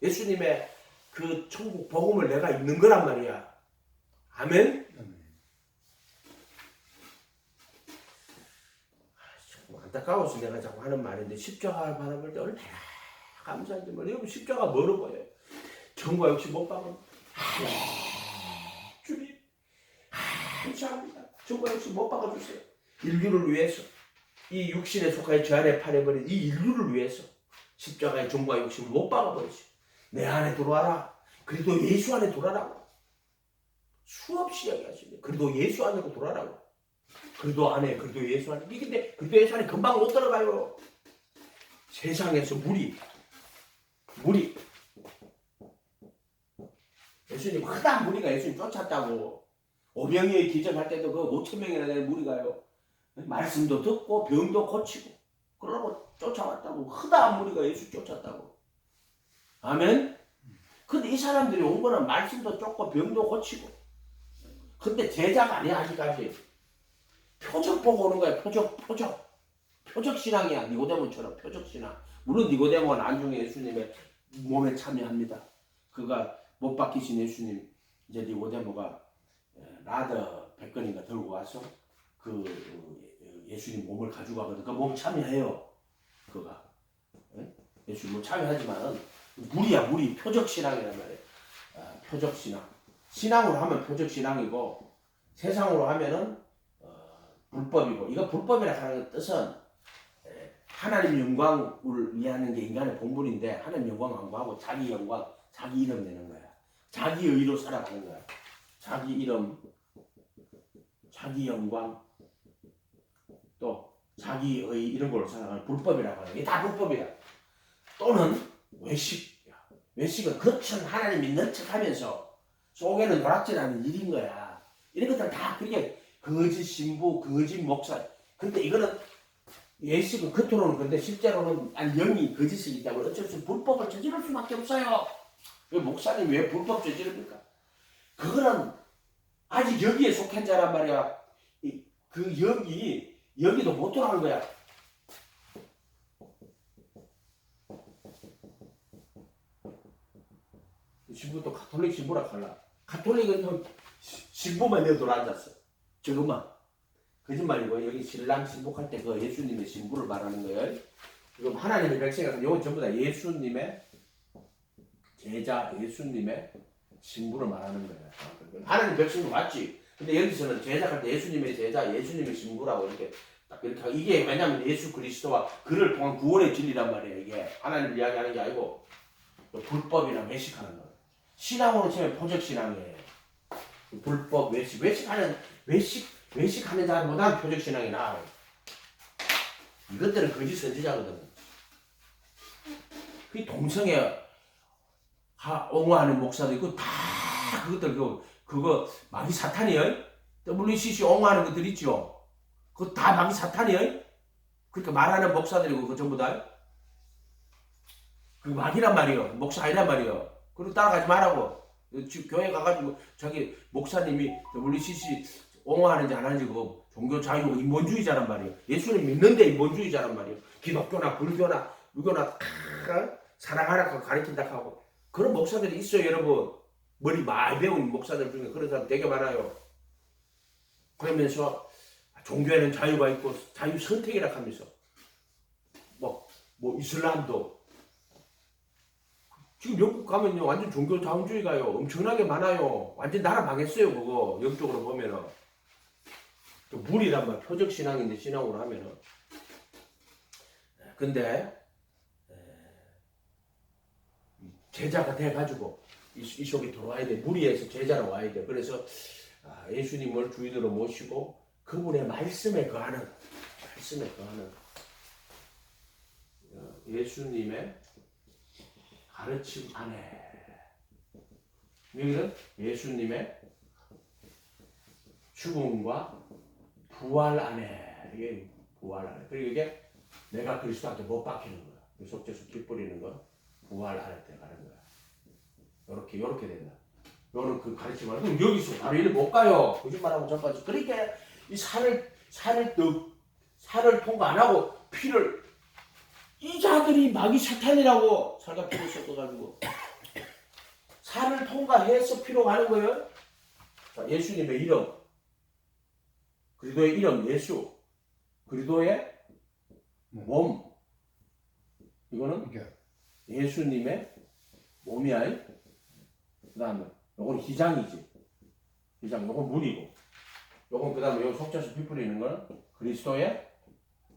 예수님의 그 천국 복음을 내가 입는 거란 말이야. 아멘? 좀 안타까워서 내가 자꾸 하는 말인데 십자가를 바라볼 때 얼마나 감사한지 몰라요. 여러분 십자가 뭐로 보여요? 정과 역시 못 박은 주님 감사합니다. 정과 역시 못 박아주세요. 인류를 위해서 이 육신에 속하여 저 안에 파내버린 이 인류를 위해서 십자가의 종과 욕심을 못 박아버리시. 내 안에 들어와라. 그래도 예수 안에 들어와라고. 수없이 이야기하시네. 그래도 예수 안으로 들어와라고. 그래도 안에, 그래도 예수 안에. 근데 그래도 예수 안에 금방 못 들어가요. 세상에서 물이 예수님 크다 무리가 예수님 쫓았다고. 오병이의 기적할 때도 그 5,000명이나 되는 무리가요. 말씀도 듣고 병도 고치고 그러고 쫓아왔다고. 허다한 무리가 예수 쫓았다고. 아멘. 근데 이 사람들이 온 거는 말씀도 쫓고 병도 고치고. 근데 제자가 아니야 아직까지. 표적 보고 오는 거야. 표적 신앙이야. 니고데모처럼 표적 신앙. 물론 니고데모는 나중에 예수님의 몸에 참여합니다. 그가 못 박히신 예수님, 이제 니고데모가 라더 100건인가 들고 와서 그 예수님 몸을 가져가거든. 그 몸 참여해요. 그가 예수님 몸 참여하지만은 무리 표적 신앙이란 말이에요. 표적 신앙. 신앙으로 하면 표적 신앙이고 세상으로 하면은 불법이고. 이거 불법이라 하는 뜻은 하나님 영광을 위하는 게 인간의 본분인데 하나님 영광 안 구하고 자기 영광, 자기 이름 내는 거야. 자기 의로 살아가는 거야. 자기 이름, 자기 영광, 또 자기의 이런 걸로 살아가는 불법이라고 하는 게 이게 다 불법이야. 또는 외식이야. 외식은 겉은 하나님 믿는 척하면서 속에는 노락질하는 일인 거야. 이런 것들 다 그게 거짓 신부, 거짓 목사. 근데 이거는 예식은 겉으로는 근데 실제로는 영이 거짓이기 때문에 어쩔 수 없이 불법을 저지를 수밖에 없어요. 왜 목사님 왜 불법 저지릅니까? 그거는 아직 여기에 속한 자란 말이야. 그 여기도 못 돌아가는 거야. 신부도 가톨릭 신부라 할라. 가톨릭은 신부만 내어 돌아 앉았어. 저것만. 거짓말이고 여기 신랑 신복할 때 그 예수님의 신부를 말하는 거예요. 지금 하나님의 백성이라서 이건 전부 다 예수님의 제자, 예수님의 신부를 말하는 거예요. 하나님 백성도 맞지. 근데 여기서는 제작할 때 예수님의 제자, 예수님의 신부라고 이렇게 딱 이렇게 하고 이게 왜냐면 예수 그리스도와 그를 통한 구원의 진리란 말이에요. 이게 하나님을 이야기하는 게 아니고 불법이나 외식하는 거. 신앙으로 치면 포적 신앙이에요. 불법 외식하는 자보다 표적 신앙이 나아요. 이것들은 거짓 선지자거든. 그 동성애 옹호하는 목사도 있고 다 그것들 그거 마귀 사탄이에요. WCC 옹호하는 것들 있죠. 그거 다 마귀 사탄이에요. 그렇게 말하는 목사들이고 그 전부 다 그 마귀란 말이에요. 목사 아니란 말이에요. 그리고 따라가지 말라고. 교회 가가지고 자기 목사님이 WCC 옹호하는지 안 하는지 그 종교 자유 인본주의자란 말이에요. 예수님 믿는데 인본주의자란 말이에요. 기독교나 불교나 유교나 다 사랑하라고 가르친다 하고 그런 목사들이 있어요, 여러분. 머리 많이 배운 목사들 중에 그런 사람 되게 많아요. 그러면서 종교에는 자유가 있고 자유 선택이라 하면서 뭐 이슬람도 지금 영국 가면요 완전 종교 자본주의가요 엄청나게 많아요. 완전 나라 망했어요. 그거 영적으로 보면은 또 무리란 말 표적 신앙인데 신앙으로 하면은 근데 제자가 돼가지고 이 속에 들어와야 돼. 무리에서 제자로 와야 돼. 그래서 예수님을 주인으로 모시고 그분의 말씀에 거하는 예수님의 가르침 안에 여기는 예수님의 죽음과 부활 안에 이게 부활 안에 그리고 이게 내가 그리스도한테 못 박히는 거야. 속죄수 피 뿌리는 거 부활 안에 들어가는 거야. 요렇게 된다. 요는 그 가르침 안에 그럼 여기서 바로 이리 못 가요. 거짓말하고 전까지 그러니까 이 살을 통과 안 하고 피를 이 자들이 마귀 사탄이라고 살갑 피를 섞어가지고 살을 통과해서 피로 가는 거예요. 자, 예수님의 이름, 그리스도의 이름 예수, 그리스도의 몸 이거는 예수님의 몸이야. 그 다음에 요건 희장이지. 희장, 요건 물이고 요건 그 다음에 요 속죄수 피 뿌리는 건 그리스도의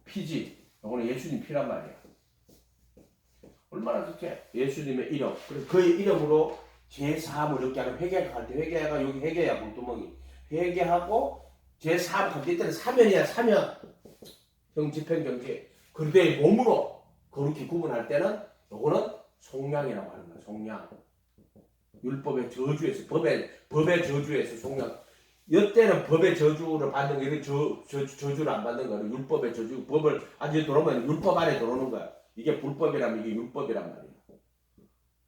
피지. 요거는 예수님 피란 말이야. 얼마나 좋게 예수님의 이름 그래서 그의 이름으로 제4을 얻게 하는 회개할 때 회개가 여기 회개야 물두멍이 회개하고 제4을 할 때 이때는 사면이야. 사면 형집행정지 그리스도의 몸으로 그렇게 구분할 때는 요거는 속량이라고 하는 거야. 속량 율법의 저주에서 법의 저주에서 속량 이때는 법의 저주를 받는 거, 이거 저주를 안 받는 거는 율법의 저주, 법을 아주 들어오면 율법 안에 들어오는 거야. 이게 불법이라면 이게 율법이란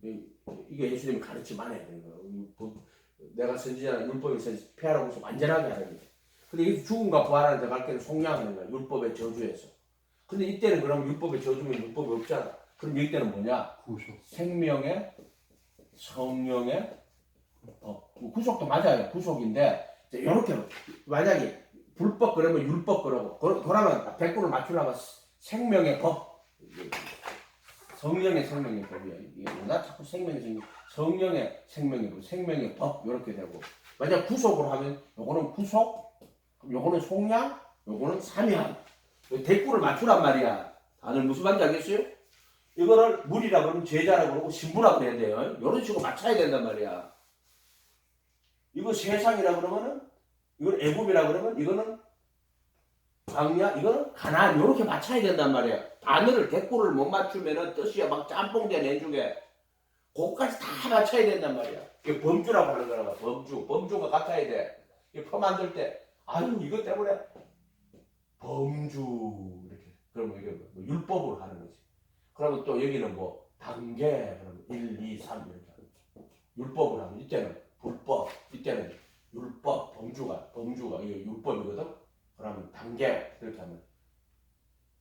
말이야. 이게 예수님이 가르침 안에 되는 거야. 내가 선지자나 율법에서 폐하라고 해서 완전하게 하는 거야. 근데 이 죽음과 부활하는 데갈 때는 속량하는 거야. 율법의 저주에서. 근데 이때는 그럼 율법의 저주면 율법이 없잖아. 그럼 이때는 뭐냐? 구속. 생명의 성령의 구속도 맞아요. 구속인데 이렇게 만약에 불법 그러면 율법 그러고 그러면 100%를 맞추려면 생명의 법, 성령의 생명의 법이야. 이게 나 자꾸 성령의 생명의 법, 생명의 법 이렇게 되고 만약 구속으로 하면 요거는 구속, 요거는 속량, 요거는 삼위함. 대꾸를 맞추란 말이야. 다들 무슨 말인지 알겠어요? 이거를 물이라 그러면 제자라 그러고 신부라 그래야 돼요. 이런 식으로 맞춰야 된단 말이야. 이거 세상이라 그러면은 이건 애굽이라 그러면 이거는 광야, 이거는 가나안 이렇게 맞춰야 된단 말이야. 단어를 대꾸를 못 맞추면은 뜻이야 막 짬뽕대 내주게. 그거까지 다 맞춰야 된단 말이야. 이게 범주라고 하는 거라. 범주가 같아야 돼. 이거 만들 때 아유 이것 때문에 범주 이렇게 그러면 이게 뭐 율법으로 하는 거지. 그러면 또 여기는 뭐 단계 그러면 1, 2, 3 이렇게 하는 율법으로 하면 이때는 불법, 이때는 율법, 범주가 이게 율법이거든. 그러면 단계 이렇게 하면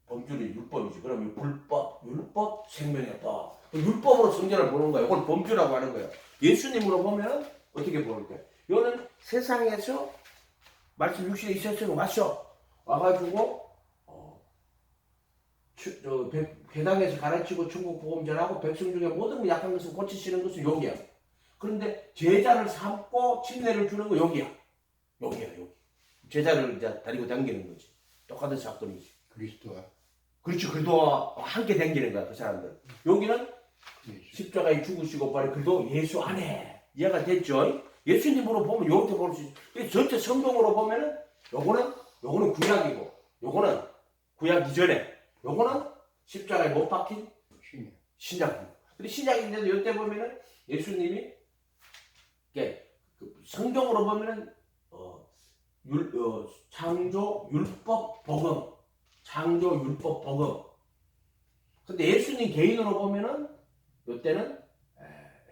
범주는 율법이지. 그러면 불법, 율법, 생명의 법. 율법으로 성전을 보는 거야. 이걸 범주라고 하는 거야. 예수님으로 보면 어떻게 보는 거야? 이거는 세상에서 말씀 육신에 있었으면 와가지고 회당에서 가르치고 천국 복음 전하고 백성 중에 모든 약한 것을 고치시는 것은 여기야. 그런데 제자를 삼고 침례를 주는 거 여기야. 여기. 제자를 이제 데리고 다니는 거지. 똑같은 사건이지. 그리스도와. 그렇지. 그리스도와 함께 다니는 거야. 그 사람들. 여기는 십자가에 죽으시고 바로 그리스도 예수 안에 이해가 됐죠? 예수님으로 보면 이렇게 볼 수 있어. 전체 성경으로 보면은 요거는 구약이고 요거는 구약 이전에 요거는 십자가에 못 박힌 신약입니다. 근데 신약인데도 이때 보면은 예수님이 성경으로 보면은 창조 율법 복음, 창조 율법 복음. 근데 예수님 개인으로 보면은 이때는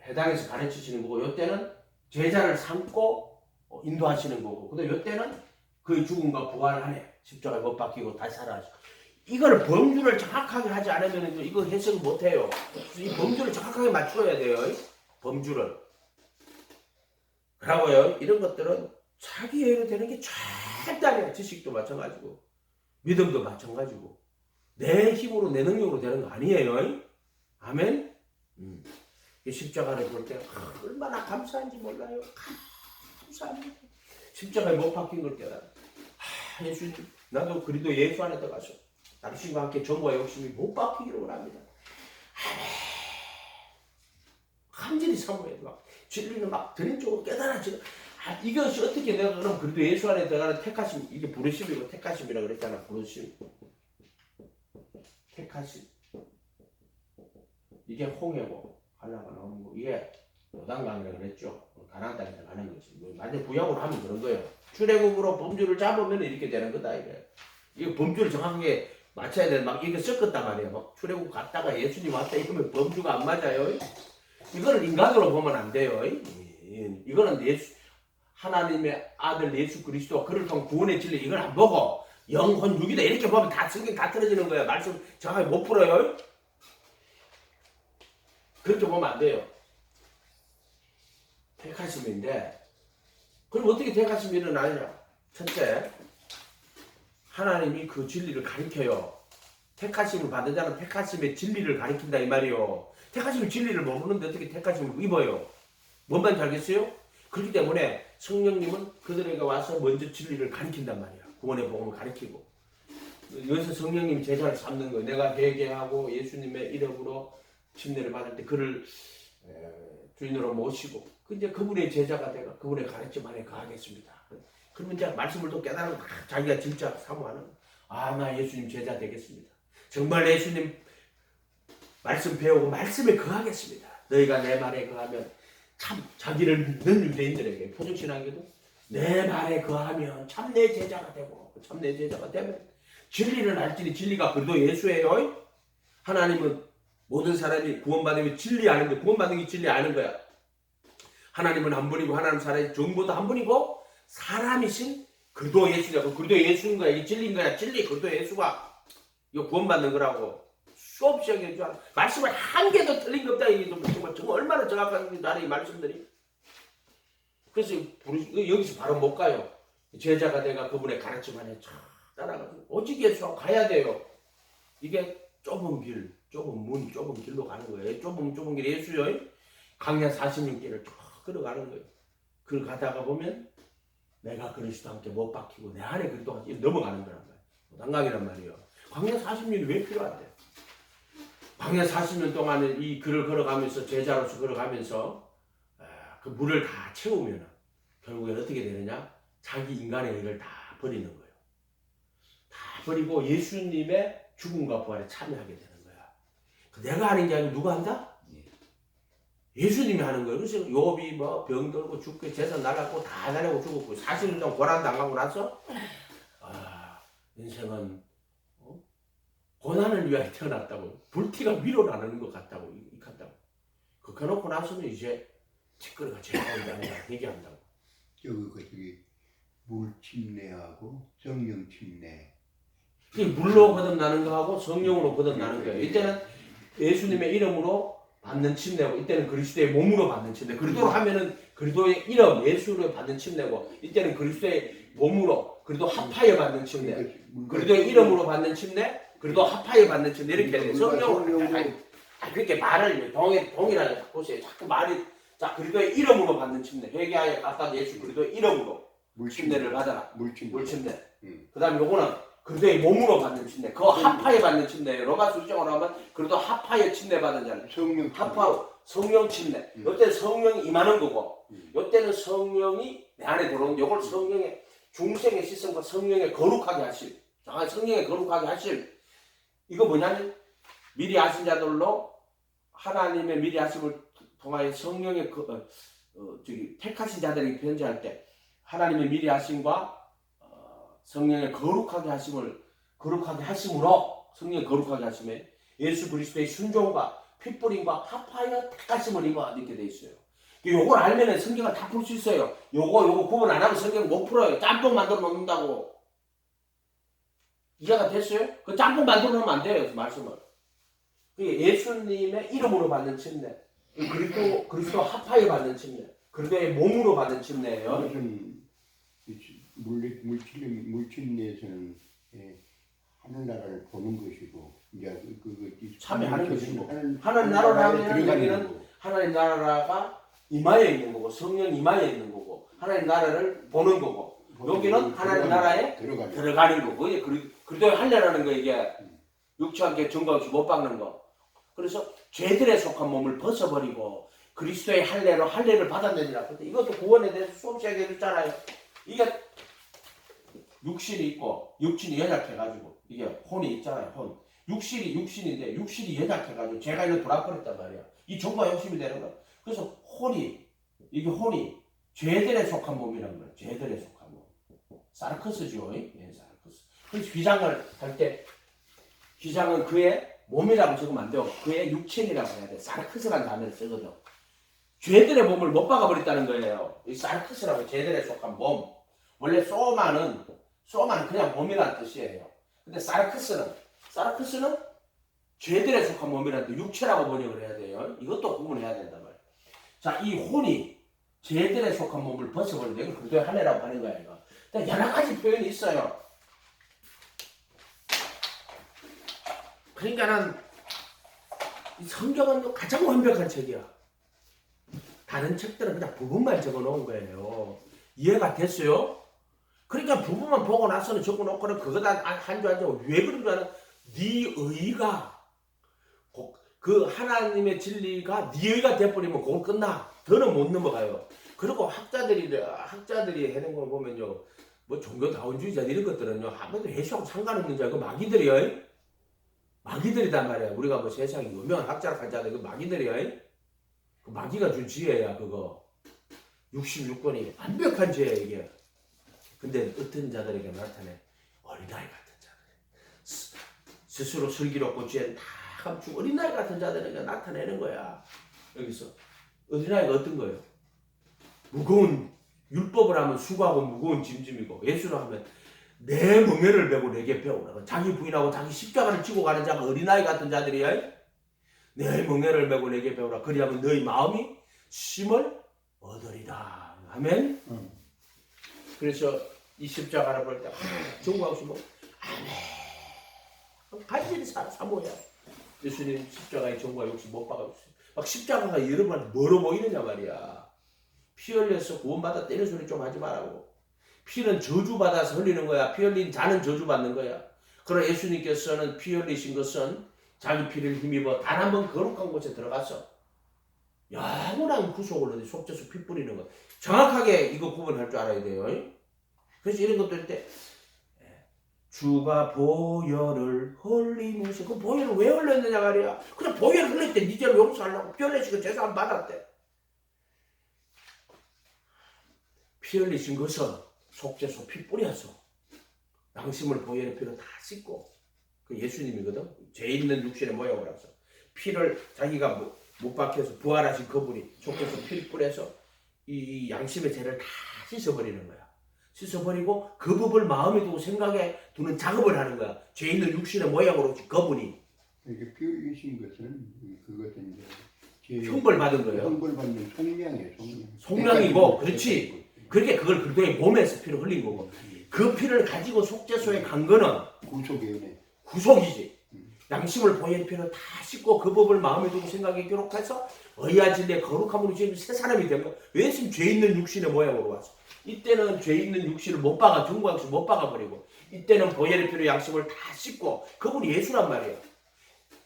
회당에서 가르치시는 거고 이때는 제자를 삼고 인도하시는 거고. 근데 이때는 그 죽음과 부활 안에 십자가에 못 박히고 다시 살아나시고. 이걸 범주를 정확하게 하지 않으면 이거 해석을 못해요. 이 범주를 정확하게 맞춰야 돼요. 범주를. 그러고요. 이런 것들은 자기애로 되는 게 절대 아니에요. 지식도 마찬가지고 믿음도 마찬가지고 내 힘으로 내 능력으로 되는 거 아니에요. 아멘. 이 십자가를 볼 때 얼마나 감사한지 몰라요. 감사합니다. 십자가에 못 박힌 걸 깨달아. 예수님 나도 그리도 예수 안에 들어가서 당신과 함께 정과 욕심이 못 박히기를 원합니다. 간절히 사모해야 돼. 진리는 막 드린 쪽으로 깨달아지는. 이것이 어떻게 내가 그럼 그래도 예수 안에 들어가는 택하심, 이게 부르심이고 택하심이라 그랬잖아. 부르심, 택하심. 이게 홍해고 갈라가 나오는 거. 이게 요단강이라 그랬죠. 가나안 땅에 가는 거지. 완전 구약으로 하면 그런 거예요. 출애굽으로 범주를 잡으면 이렇게 되는 거다 이게. 이거 범주를 정확하게 맞춰야 돼. 막 이거 섞었단 말이야. 막 출애굽 갔다가 예수님 왔다 이러면 범주가 안 맞아요. 이거는 인간으로 보면 안 돼요. 이거는 하나님의 아들 예수 그리스도 그를 통한 구원의 진리 이걸 안 보고 영혼 육이다 이렇게 보면 다 성경 다 틀어지는 거야. 말씀 정확하게 못 풀어요. 그렇게 보면 안 돼요. 택하심인데 그럼 어떻게 택하심이 일어나느냐? 첫째, 하나님이 그 진리를 가르쳐요. 택하심을 받은 자는 택하심의 진리를 가르친다 이 말이요. 택하심의 진리를 모르는데 어떻게 택하심을 입어요? 뭔 말인지 알겠어요? 그렇기 때문에 성령님은 그들에게 와서 먼저 진리를 가르친단 말이야. 구원의 복음을 가르치고. 여기서 성령님 제자를 삼는 거예요. 내가 회개하고 예수님의 이름으로 침례를 받을 때 그를 주인으로 모시고 이제 그분의 제자가 되고 그분의 가르침 안에 가겠습니다. 그러면 이제 말씀을 또 깨달고 자기가 진짜 사모하는 나 예수님 제자 되겠습니다. 정말 예수님 말씀 배우고 말씀에 거하겠습니다. 너희가 내 말에 거하면 참 자기를 믿는 유대인들에게 표적신앙에도 내 말에 거하면 참내 제자가 되고 참내 제자가 되면 진리를 알지니 진리가 그래도 예수예요. 하나님은 모든 사람이 구원받으면 진리 아는데 구원받는 게 진리 아는 거야. 하나님은 한 분이고 하나님 사람이 정보도 한 분이고 사람이신 그리스도 예수냐고. 그리스도 예수인 거야. 이게 진리인 거야. 진리 그리스도 예수가 이거 구원받는 거라고. 수없이 얘기해 줘. 말씀을 한 개도 틀린 거 없다. 이게 정말 얼마나 정확한 나는 이 말씀들이. 그래서 여기서 바로 못 가요. 제자가 내가 그분의 가르침 안에 쫙 따라가고 오직 예수하고 가야 돼요. 이게 좁은 길, 좁은 길로 가는 거예요. 좁은 길 예수요. 강야 46길을 쭉 걸어가는 거예요. 그걸 가다가 보면 내가 그리스도 함께 못 박히고 내 안에 그리스도가 넘어가는 거란 말이에요. 난강이란 말이에요. 광야 40년이 왜 필요한데? 광야 40년 동안에 이 길을 걸어가면서 제자로서 걸어가면서 그 물을 다 채우면 결국엔 어떻게 되느냐? 자기 인간의 일을 다 버리는 거예요. 다 버리고 예수님의 죽음과 부활에 참여하게 되는 거야. 내가 하는 게 아니고 누가 한다? 예수님이 하는 거예요. 그래서 욥이 뭐 병들고 죽고 재산 날라고 다 날리고 죽었고 40년 동안 고난 당하고 나서 인생은 고난을 위하여 태어났다고 불티가 위로 나는 것 같다고 이칸다고 그렇게 놓고 나서는 이제 티끌이가 제가온다 얘기한다고. 저기 물 침례하고 성령 침례. 물로 거듭나는 거하고 성령으로 거듭나는 거예요. 이때는 예수님의 이름으로 받는 침례고 이때는 그리스도의 몸으로 받는 침례. 그리스도로 하면은 그리스도의 이름 예수로 받는 침례고 이때는 그리스도의 몸으로 그리스도 합하여 받는 침례. 그리스도의 이름으로 받는 침례. 그리스도 합하여 받는 침례 이렇게 돼요. 성령으로 그렇게 말을 동일하게 자꾸 보세요. 자꾸 말이 자 그리스도의 이름으로 받는 침례. 회개하여 갖다 예수 그리스도의 이름으로 침례를 받아라. 물침례. 그다음에 요거는 그리스도의 몸으로 받는 침례. 그거 합하여 받는 침례. 로마서 1장으로 하면 그리스도 합하여 침례 받은 자는 성령 합하고 성령 침례. 요때는 성령이 임하는 거고 요때는 성령이 내 안에 들어오는 요걸 성령의 중생의 시선과 성령의 거룩하게 하실 성령의 거룩하게 하실 이거 뭐냐면 미리 아신 자들로 하나님의 미리 아심을 통하여 성령의 택하신 자들에게 편지할 때 하나님의 미리 아심과 성령의 거룩하게 하심으로 성령의 거룩하게 하심에 예수 그리스도의 순종과 핏뿌림과 합하여 택하심을 입어 이렇게 돼 있어요. 요걸 알면은 성경을 다 풀 수 있어요. 요거 구분 안 하면 성경 못 풀어요. 짬뽕 만들어 놓는다고. 이해가 됐어요? 그 짬뽕 만들어 놓으면 안 돼요. 말씀을. 예수님의 이름으로 받는 침례. 그리고 그리스도 합하여 받는 침례. 그리스도의 몸으로 받는 침례예요. 물침례에서는 하늘나라를 보는 것이고 이제 참여하는 것이고 하나님 나라를 하면 여기는 하나님 나라가 임하여 있는 거고 성령 임하여 있는 거고 하나님 나라를 보는 거고 여기는 하나님 나라에 들어가는 거고 그리스도의 할례라는 거 이게 육체함께 증거 없이 못 박는 거. 그래서 죄들에 속한 몸을 벗어버리고 그리스도의 할례로 할례를 받아내니라. 이것도 구원에 대해서 수없이 얘기해줬잖아요. 이게 육신이 있고 육신이 연약해가지고 이게 혼이 있잖아요. 혼. 육신인데 육신이 연약해가지고 죄가 이렇게 돌아버렸단 말이야. 이 정과 욕심이 되는 거야. 그래서 혼이 죄들에 속한 몸이라는 거야. 죄들에 속한 몸. 사르커스죠. 사르커스. 그래서 휘장을 할 때 휘장은 그의 몸이라고 적으면 안 돼요. 그의 육체이라고 해야 돼. 사르커스라는 단어를 쓰거든. 죄들의 몸을 못 박아버렸다는 거예요. 이 사르커스라고 죄들에 속한 몸. 원래 소마는 그냥 몸이라는 뜻이에요. 근데 사르커스는 죄들에 속한 몸이라는 뜻, 육체라고 번역을 해야 돼요. 이것도 구분해야 된단 말이에요. 자, 이 혼이 죄들에 속한 몸을 벗어버리는 이걸 그리스도의 할례라고 하는 거야, 이거. 근데 여러 가지 표현이 있어요. 그러니까는 이 성경은 가장 완벽한 책이야. 다른 책들은 그냥 부분만 적어 놓은 거예요. 이해가 됐어요? 그러니까 부분만 보고 나서는 적어 놓고는 그거다 한 줄 알죠. 왜 그런 줄 아는? 네 의가 그 하나님의 진리가 네 의가 돼버리면 그건 끝나. 더는 못 넘어가요. 그리고 학자들이 하는 걸 보면요, 뭐 종교다원주의자 이런 것들은요 아무도 예수하고 상관없는 줄 알고 마귀들이요. 마귀들이단 말이야. 우리가 뭐 세상에 유명한 학자라 하자도 그 마귀들이요. 그 마귀가 준 지혜야 그거. 66권이 완벽한 죄야 이게. 근데 어떤 자들에게 나타내? 어린아이 같은 자들. 스스로 슬기롭고 죄는 다 감추고 어린아이 같은 자들에게 나타내는 거야. 여기서 어린아이가 어떤 거예요? 무거운 율법을 하면 수고하고 무거운 짐짐이고 예수를 하면 내 멍에를 메고 내게 배우라. 자기 부인하고 자기 십자가를 지고 가는 자가 어린아이 같은 자들이야. 내 멍에를 메고 내게 배우라. 그리하면 너희 마음이 쉼을 얻으리라. 아멘. 그래서 이 십자가를 볼 때 정구하고 뭐 아멘. 간절히 사모야. 예수님 십자가에 정과 욕심 못 박아주세요. 막 십자가가 여러 번 멀어 보이느냐 말이야. 피 흘려서 구원받아 때리는 소리 좀 하지 말라고. 피는 저주받아서 흘리는 거야. 피 흘린 자는 저주받는 거야. 그러나 예수님께서는 피 흘리신 것은 자기 피를 힘입어 단 한 번 거룩한 곳에 들어가서 영원한 구속을 얻어 속죄수 피 뿌리는 것. 정확하게 이거 구분할 줄 알아야 돼요. 그래서 이런 것도 할 때 주가 보혈을 흘리면서 그 보혈을 왜 흘렸느냐 말이야. 그냥 보혈을 흘릴 때 니 죄를 용서하려고 피 흘리시고 죄 사함 받았대. 피 흘리신 것은 속죄소 피 뿌려서 양심을 보혈의 피로 다 씻고 그 예수님이거든. 죄 있는 육신의 모양을 해서 피를 자기가 못 박혀서 부활하신 그분이 속죄소 피를 뿌려서 이 양심의 죄를 다 씻어버리는 거야. 씻어버리고 그 법을 마음에 두고 생각에 두는 작업을 하는 거야. 죄 있는 육신의 모양으로 그분이 이게 피 흘리신 것은 그것은 이제 형벌 받은 거예요. 형벌 받는 속량이에요. 속량이고 그렇지. 그렇게 그걸 그들의 몸에서 피를 흘린 거고 그 피를 가지고 속죄소에 간 거는 구속의 은혜. 구속이지. 양심을 보혈의 피로 다 씻고 그 법을 마음에 두고 생각에 기록해서 의와 진리의 거룩함으로 지금 새 사람이 된 거야. 왜 지금 죄 있는 육신의 모양으로 왔어? 이때는 죄 있는 육신을 못 박아 정구양심 못 박아버리고 이때는 보혈의 피로 양심을 다 씻고 그분이 예수란 말이에요.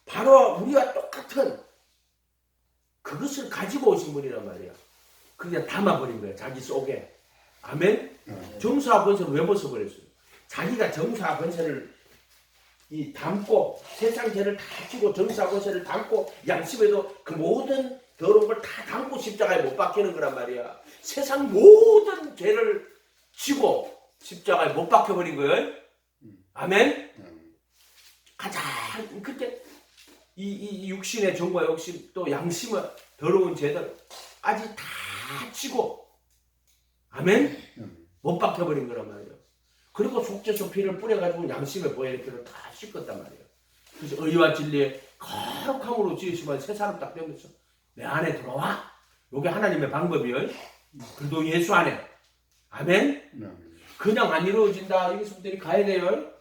바로 우리와 똑같은 그것을 가지고 오신 분이란 말이야. 그냥 담아버린 거야. 자기 속에. 아멘? 정사와 권세를 왜 벗어버렸어요? 자기가 정사와 권세를 담고 세상 죄를 다 지고 정사와 권세를 담고 양심에도 그 모든 더러운 걸 다 담고 십자가에 못 박히는 거란 말이야. 세상 모든 죄를 지고 십자가에 못 박혀버린 거예요. 아멘? 가장 그때 이 육신의 정과 욕심 또 양심의 더러운 죄들까지 다 치고 아멘? 못 박혀버린 거란 말이에요. 그리고 속죄소 피를 뿌려가지고 양심의 보혈의 피를 다 씻었단 말이에요. 그래서 의와 진리의 거룩함으로 지으시면 새 사람 딱 되면서 내 안에 들어와. 이게 하나님의 방법이에요. 그래도 예수 안에. 아멘? 그냥 안 이루어진다. 여기서부터 가야 돼요.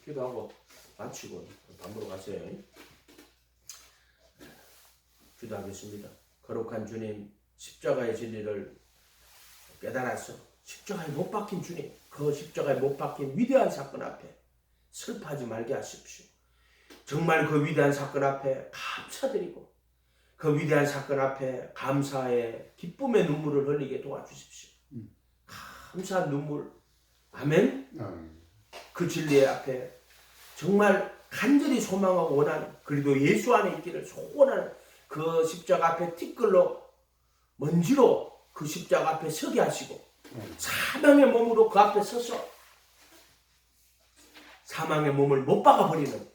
기도하고 마치고 밥 먹으러 가세요. 기도하겠습니다. 거룩한 주님, 십자가의 진리를 깨달아서 십자가에 못 박힌 주님, 그 십자가에 못 박힌 위대한 사건 앞에 슬퍼하지 말게 하십시오. 정말 그 위대한 사건 앞에 감사드리고 그 위대한 사건 앞에 감사의 기쁨의 눈물을 흘리게 도와주십시오. 감사한 눈물. 아멘. 그 진리의 앞에 정말 간절히 소망하고 원하는 그래도 예수 안에 있기를 소원하는 그 십자가 앞에 티끌로 먼지로 그 십자가 앞에 서게 하시고 사망의 몸으로 그 앞에 서서 사망의 몸을 못 박아버리는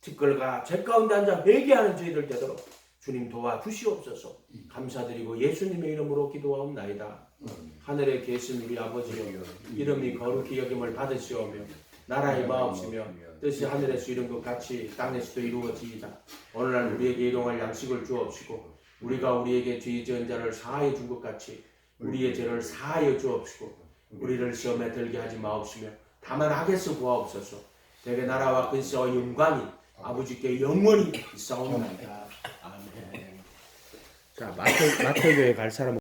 티끌과 제 가운데 앉아 회개하는 저희들 되도록 주님 도와주시옵소서. 감사드리고 예수님의 이름으로 기도하옵나이다. 하늘에 계신 우리 아버지여, 이름이 거룩히 여김을 받으시오며 나라의 마옵시며 뜻이 하늘에서 이룬 것 같이 땅에서도 이루어지이다. 오늘날 우리에게 일용할 양식을 주옵시고 우리가 우리에게 죄 지은 자를 사하여 준 것 같이 우리의 죄를 사하여 주옵시고 우리를 시험에 들게 하지 마옵시며 다만 악에서 구하옵소서. 대개 나라와 근세와 영광이 아버지께 영원히 있사옵나이다. 아멘. 자, 마태교회 갈 사람